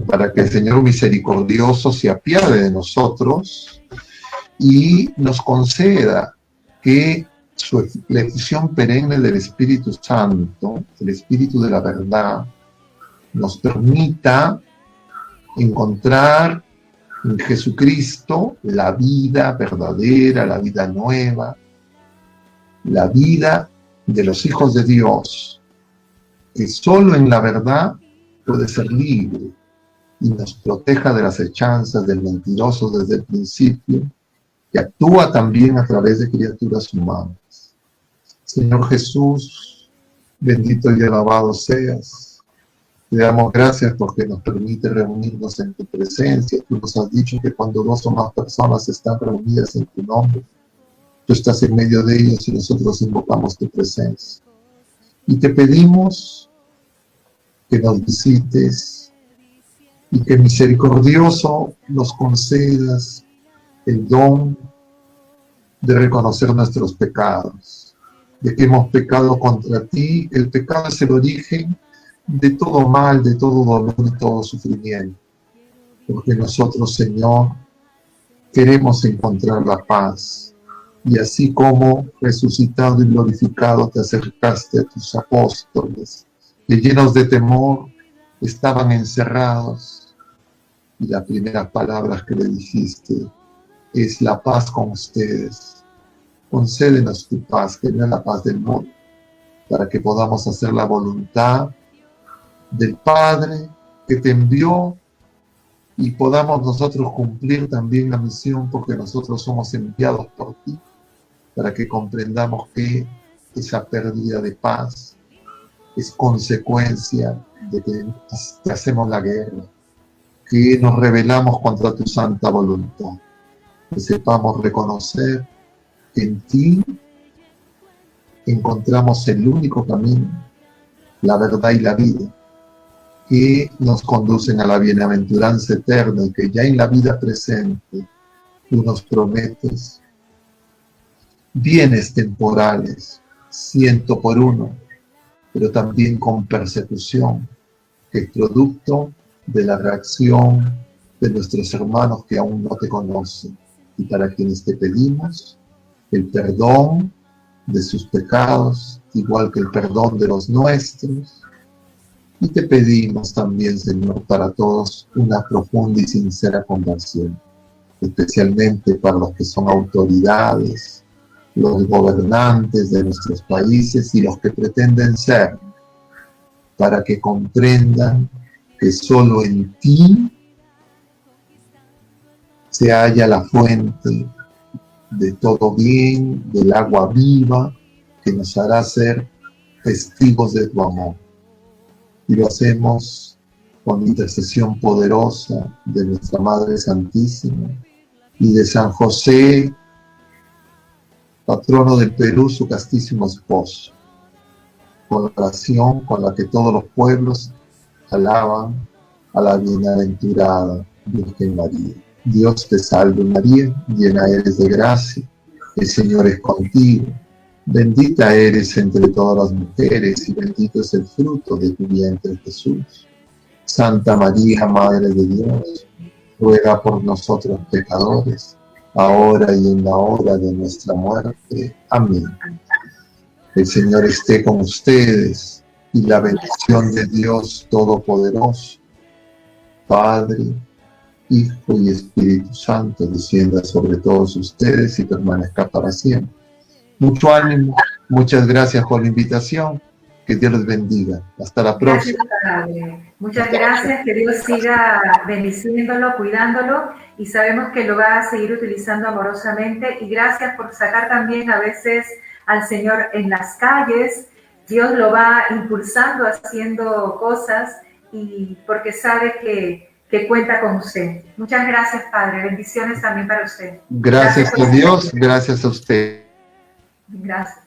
para que el Señor misericordioso se apiade de nosotros y nos conceda que la efusión perenne del Espíritu Santo, el Espíritu de la verdad, nos permita encontrar en Jesucristo la vida verdadera, la vida nueva, la vida de los hijos de Dios, que solo en la verdad puede ser libre y nos proteja de las hechanzas del mentiroso desde el principio, que actúa también a través de criaturas humanas. Señor Jesús, bendito y alabado seas. Te damos gracias porque nos permite reunirnos en tu presencia. Tú nos has dicho que cuando dos o más personas están reunidas en tu nombre, tú estás en medio de ellos y nosotros invocamos tu presencia. Y te pedimos que nos visites y que misericordioso nos concedas el don de reconocer nuestros pecados, de que hemos pecado contra ti. El pecado es el origen de todo mal, de todo dolor y todo sufrimiento. Porque nosotros, Señor, queremos encontrar la paz. Y así como resucitado y glorificado te acercaste a tus apóstoles, que llenos de temor estaban encerrados, y las primeras palabras que le dijiste es la paz con ustedes. Concédenos tu paz, que no es la paz del mundo, para que podamos hacer la voluntad del Padre que te envió y podamos nosotros cumplir también la misión, porque nosotros somos enviados por ti, para que comprendamos que esa pérdida de paz es consecuencia de que hacemos la guerra, que nos rebelamos contra tu santa voluntad, que sepamos reconocer que en ti encontramos el único camino, la verdad y la vida, que nos conducen a la bienaventuranza eterna, y que ya en la vida presente tú nos prometes bienes temporales, 100 por 1, pero también con persecución, que es producto de la reacción de nuestros hermanos que aún no te conocen, y para quienes te pedimos el perdón de sus pecados, igual que el perdón de los nuestros. Y te pedimos también, Señor, para todos una profunda y sincera conversión, especialmente para los que son autoridades, los gobernantes de nuestros países y los que pretenden ser, para que comprendan que solo en ti se halla la fuente de todo bien, del agua viva, que nos hará ser testigos de tu amor. Y lo hacemos con intercesión poderosa de nuestra Madre Santísima y de San José, patrono del Perú, su castísimo esposo, con la oración con la que todos los pueblos alaban a la bienaventurada Virgen María. Dios te salve María, llena eres de gracia, el Señor es contigo. Bendita eres entre todas las mujeres y bendito es el fruto de tu vientre, Jesús. Santa María, Madre de Dios, ruega por nosotros pecadores, ahora y en la hora de nuestra muerte. Amén. El Señor esté con ustedes, y la bendición de Dios Todopoderoso, Padre, Hijo y Espíritu Santo, descienda sobre todos ustedes y permanezca para siempre. Mucho ánimo, muchas gracias por la invitación, que Dios les bendiga. Hasta la próxima. Gracias, Padre. Muchas gracias, que Dios siga bendiciéndolo, cuidándolo, y sabemos que lo va a seguir utilizando amorosamente. Y gracias por sacar también a veces al Señor en las calles. Dios lo va impulsando, haciendo cosas, y porque sabe que cuenta con usted. Muchas gracias, Padre. Bendiciones también para usted. Gracias a Dios, gracias a usted. Gracias.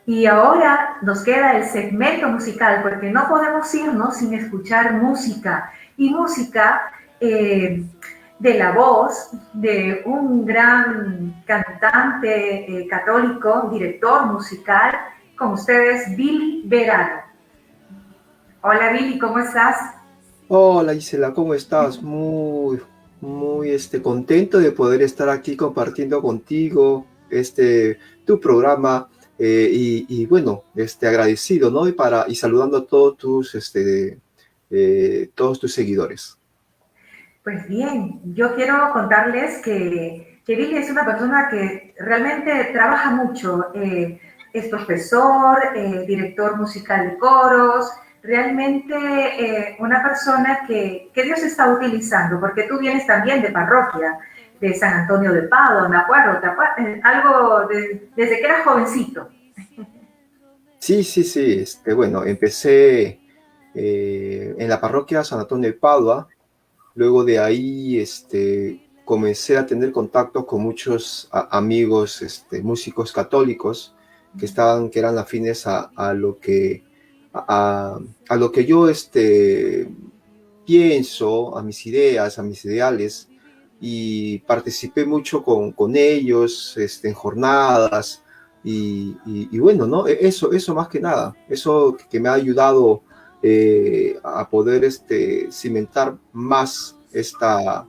Y ahora nos queda el segmento musical, porque no podemos irnos sin escuchar música. Y música de la voz de un gran cantante católico, director musical, con ustedes, Billy Verano. Hola Billy, ¿cómo estás? Hola Isela, ¿cómo estás? Muy contento de poder estar aquí compartiendo contigo tu programa, y bueno, agradecido, ¿no? Y saludando a todos tus seguidores. Pues bien, yo quiero contarles que Billy es una persona que realmente trabaja mucho. Es profesor, director musical de coros, realmente una persona que Dios está utilizando, porque tú vienes también de parroquia, de San Antonio de Padua, me acuerdo, algo desde que eras jovencito. Sí. Bueno, empecé en la parroquia San Antonio de Padua. Luego de ahí comencé a tener contacto con muchos amigos músicos católicos que eran afines a lo que yo pienso, a mis ideas, a mis ideales, y participé mucho con ellos en jornadas y bueno, ¿no? Eso más que nada, eso que me ha ayudado a poder cimentar más esta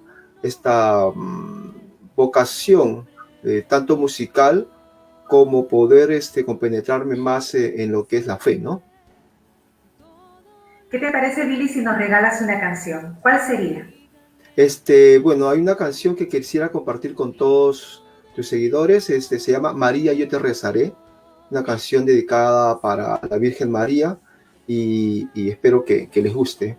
vocación, tanto musical como poder compenetrarme más en lo que es la fe, ¿no? ¿Qué te parece, Billy, si nos regalas una canción? ¿Cuál sería? Bueno, hay una canción que quisiera compartir con todos tus seguidores, se llama María, yo te rezaré, una canción dedicada para la Virgen María y espero que les guste.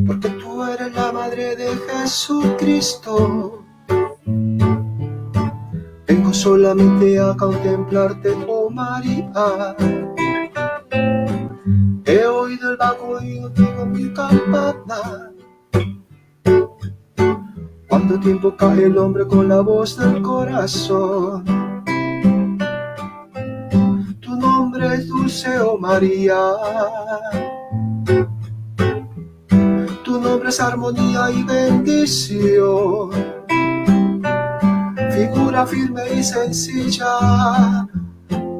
Porque tú eres la madre de Jesucristo, vengo solamente a contemplarte, oh María. He oído el vago y oigo mi campana. Cuánto tiempo cae el hombre con la voz del corazón. Tu nombre es dulce, oh María. Tu nombre es armonía y bendición. Figura firme y sencilla,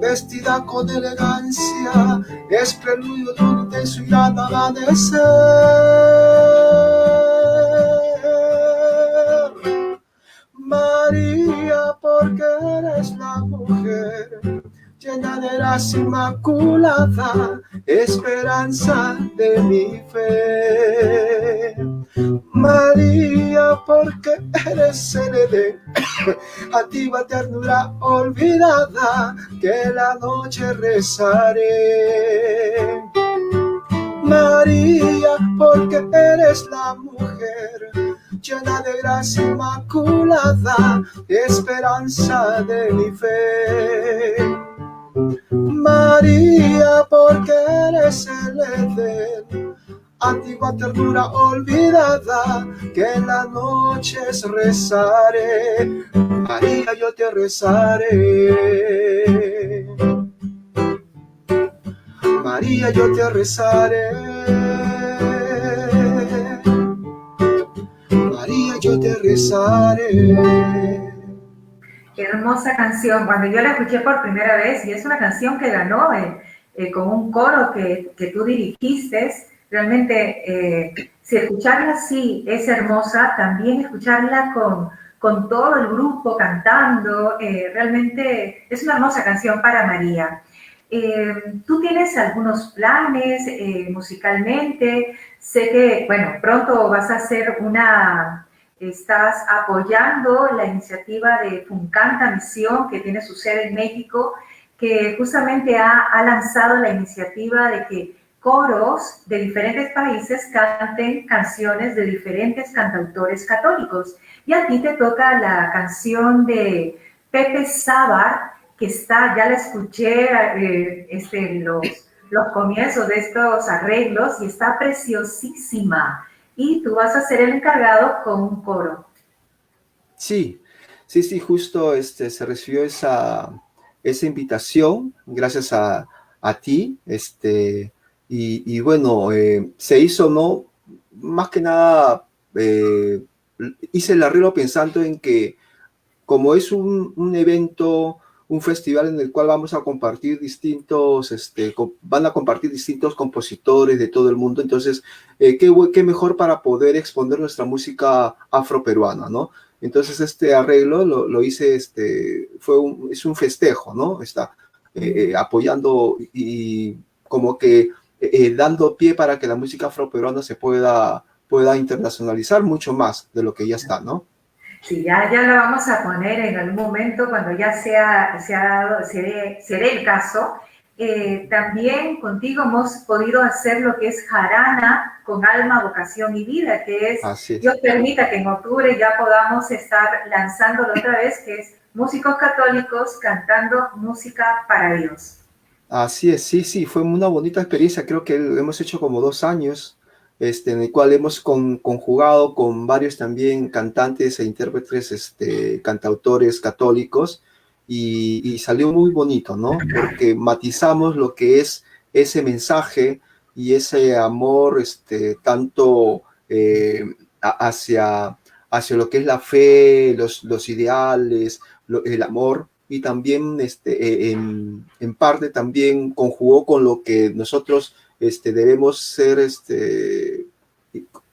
vestida con elegancia, es preludio de un intenso y gran amanecer. María, porque eres la mujer llena de gracia inmaculada, esperanza de mi fe. María, porque eres el Edén, altiva ternura olvidada, que la noche rezaré. María, porque eres la mujer llena de gracia inmaculada, esperanza de mi fe. María, porque eres el Edén, antigua ternura olvidada, que en las noches rezaré. María, yo te rezaré. María, yo te rezaré. María, yo te rezaré. Qué hermosa canción. Cuando yo la escuché por primera vez, y es una canción que ganó con un coro que tú dirigiste, realmente si escucharla así es hermosa, también escucharla con todo el grupo cantando, realmente es una hermosa canción para María. ¿Tú tienes algunos planes musicalmente? Sé que, bueno, pronto vas a hacer estás apoyando la iniciativa de Funcanta Misión, que tiene su sede en México, que justamente ha lanzado la iniciativa de que coros de diferentes países canten canciones de diferentes cantautores católicos. Y a ti te toca la canción de Pepe Sábar, que está, ya la escuché los comienzos de estos arreglos y está preciosísima. Y tú vas a ser el encargado con un coro. Sí, justo se recibió esa invitación gracias a ti, y bueno, se hizo, ¿no? Más que nada, hice el arreglo pensando en que como es un evento, un festival en el cual vamos a compartir van a compartir distintos compositores de todo el mundo, entonces, qué mejor para poder exponer nuestra música afroperuana, ¿no? Entonces, este arreglo lo hice, es un festejo, ¿no? Está apoyando y como que dando pie para que la música afroperuana se pueda internacionalizar mucho más de lo que ya está, ¿no? Sí, ya la vamos a poner en algún momento cuando ya se dé el caso. También contigo hemos podido hacer lo que es jarana con alma, vocación y vida, que es, Dios permita que en octubre ya podamos estar lanzándolo otra vez, que es músicos católicos cantando música para Dios. Así es, sí, fue una bonita experiencia, creo que lo hemos hecho como 2 años, en el cual hemos conjugado con varios también cantantes e intérpretes, cantautores católicos, y salió muy bonito, ¿no? Porque matizamos lo que es ese mensaje y ese amor, tanto hacia lo que es la fe, los ideales, el amor, y también en parte también conjugó con lo que nosotros debemos ser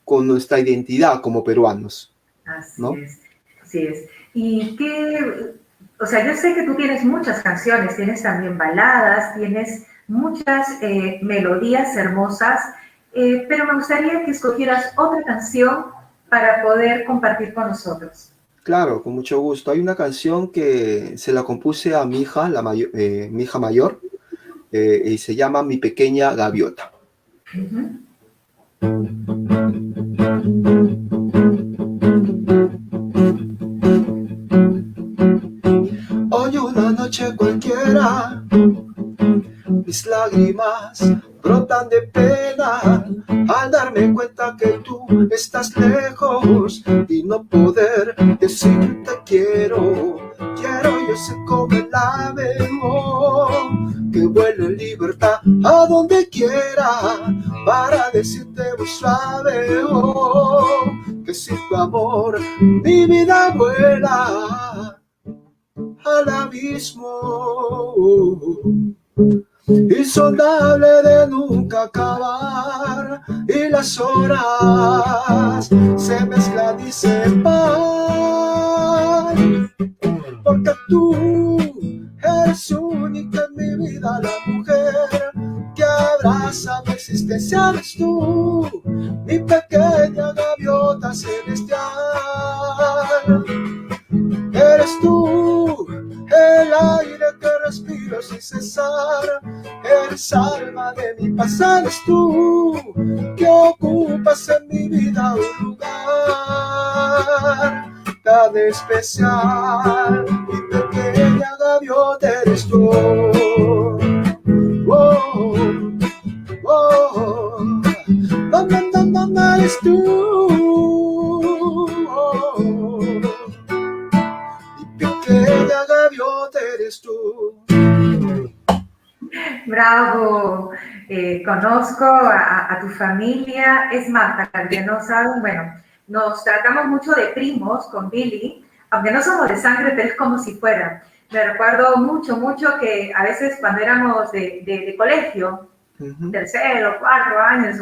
con nuestra identidad como peruanos. Así ¿no? es, así es. Y qué, o sea, yo sé que tú tienes muchas canciones, tienes también baladas, tienes muchas melodías hermosas, pero me gustaría que escogieras otra canción para poder compartir con nosotros. Claro, con mucho gusto. Hay una canción que se la compuse a mi hija, mi hija mayor, y se llama Mi Pequeña Gaviota. Ujú. Hoy una noche cualquiera, mis lágrimas brotan de pena al darme cuenta que tú estás lejos y no poder decirte quiero. Quiero yo ser como el ave, oh, que vuela en libertad a donde quiera para decirte muy suave, oh, que sin tu amor mi vida vuela al abismo insondable de nunca acabar, y las horas se mezclan y se van, porque tú eres única en mi vida, la mujer que abraza mi existencia. Eres tú, mi pequeña gaviota celestial. Eres tú, el aire que respiro sin cesar. Eres alma de mi paz. Eres tú, que ocupas en mi vida un lugar tan especial. Mi pequeña gaviota eres tú. Oh, oh, mamá, eres tú. Oh, pequeña gaviota eres tú. Bravo, conozco a tu familia, es más, para que no saben, bueno, nos tratamos mucho de primos con Billy, aunque no somos de sangre, pero es como si fuera. Me recuerdo mucho que a veces cuando éramos de colegio, tercero, 4 años,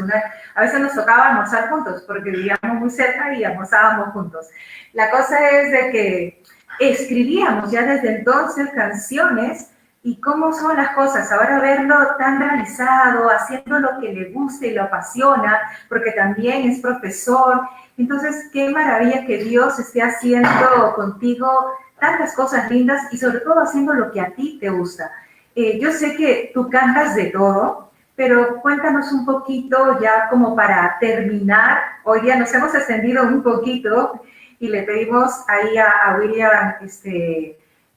a veces nos tocaba almorzar juntos porque vivíamos muy cerca y almorzábamos juntos. La cosa es de que escribíamos ya desde entonces canciones y cómo son las cosas, ahora verlo tan realizado, haciendo lo que le gusta y lo apasiona, porque también es profesor. Entonces, qué maravilla que Dios esté haciendo contigo tantas cosas lindas y sobre todo haciendo lo que a ti te gusta. Yo sé que tú cantas de todo, pero cuéntanos un poquito ya como para terminar. Hoy día nos hemos extendido un poquito y le pedimos ahí a William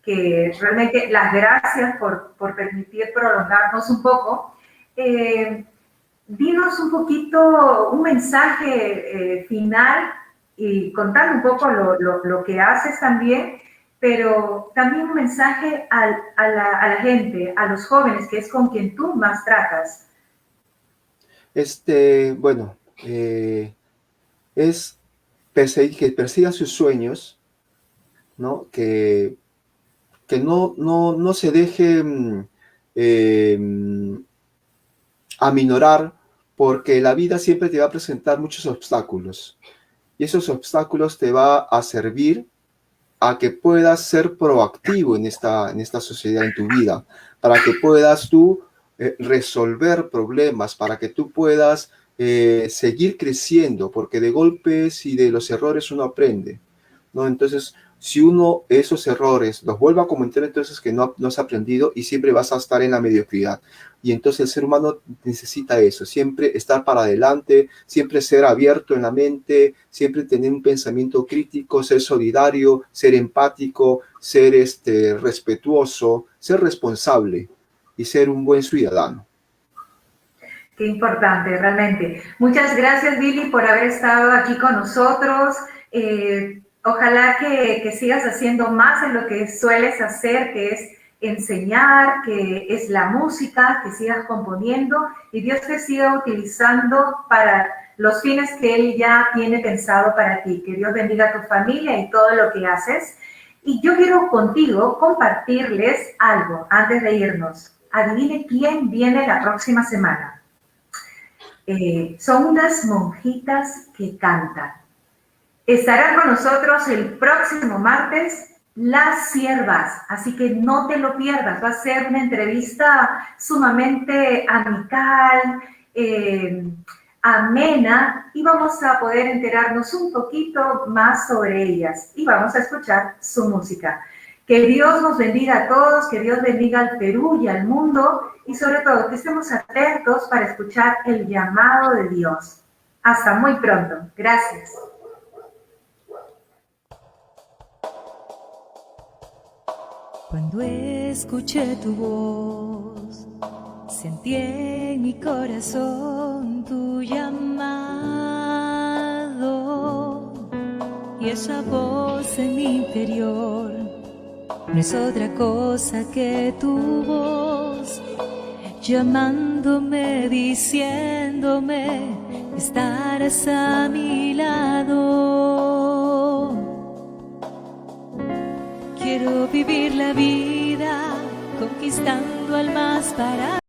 que realmente las gracias por permitir prolongarnos un poco. Dinos un poquito, un mensaje final y contando un poco lo que haces también, pero también un mensaje a la gente, a los jóvenes, que es con quien tú más tratas. Bueno, es que persiga sus sueños, ¿no? Que no se deje aminorar, porque la vida siempre te va a presentar muchos obstáculos y esos obstáculos te va a servir a que puedas ser proactivo en esta sociedad, en tu vida, para que puedas tú resolver problemas, para que tú puedas seguir creciendo, porque de golpes y de los errores uno aprende, ¿no? Entonces, si uno esos errores los vuelve a cometer, entonces que no has aprendido y siempre vas a estar en la mediocridad. Y entonces el ser humano necesita eso, siempre estar para adelante, siempre ser abierto en la mente, siempre tener un pensamiento crítico, ser solidario, ser empático, ser respetuoso, ser responsable y ser un buen ciudadano. Qué importante, realmente. Muchas gracias, Billy, por haber estado aquí con nosotros. Ojalá que sigas haciendo más en lo que sueles hacer, que es enseñar, que es la música, que sigas componiendo y Dios te siga utilizando para los fines que Él ya tiene pensado para ti. Que Dios bendiga a tu familia y todo lo que haces. Y yo quiero contigo compartirles algo antes de irnos. Adivine quién viene la próxima semana. Son unas monjitas que cantan. Estarán con nosotros el próximo martes las siervas, así que no te lo pierdas. Va a ser una entrevista sumamente amical, amena, y vamos a poder enterarnos un poquito más sobre ellas y vamos a escuchar su música. Que Dios nos bendiga a todos, que Dios bendiga al Perú y al mundo, y sobre todo que estemos atentos para escuchar el llamado de Dios. Hasta muy pronto. Gracias. Cuando escuché tu voz, sentí en mi corazón tu llamado, y esa voz en mi interior no es otra cosa que tu voz, llamándome, diciéndome, estarás a mi lado. Quiero vivir la vida conquistando almas para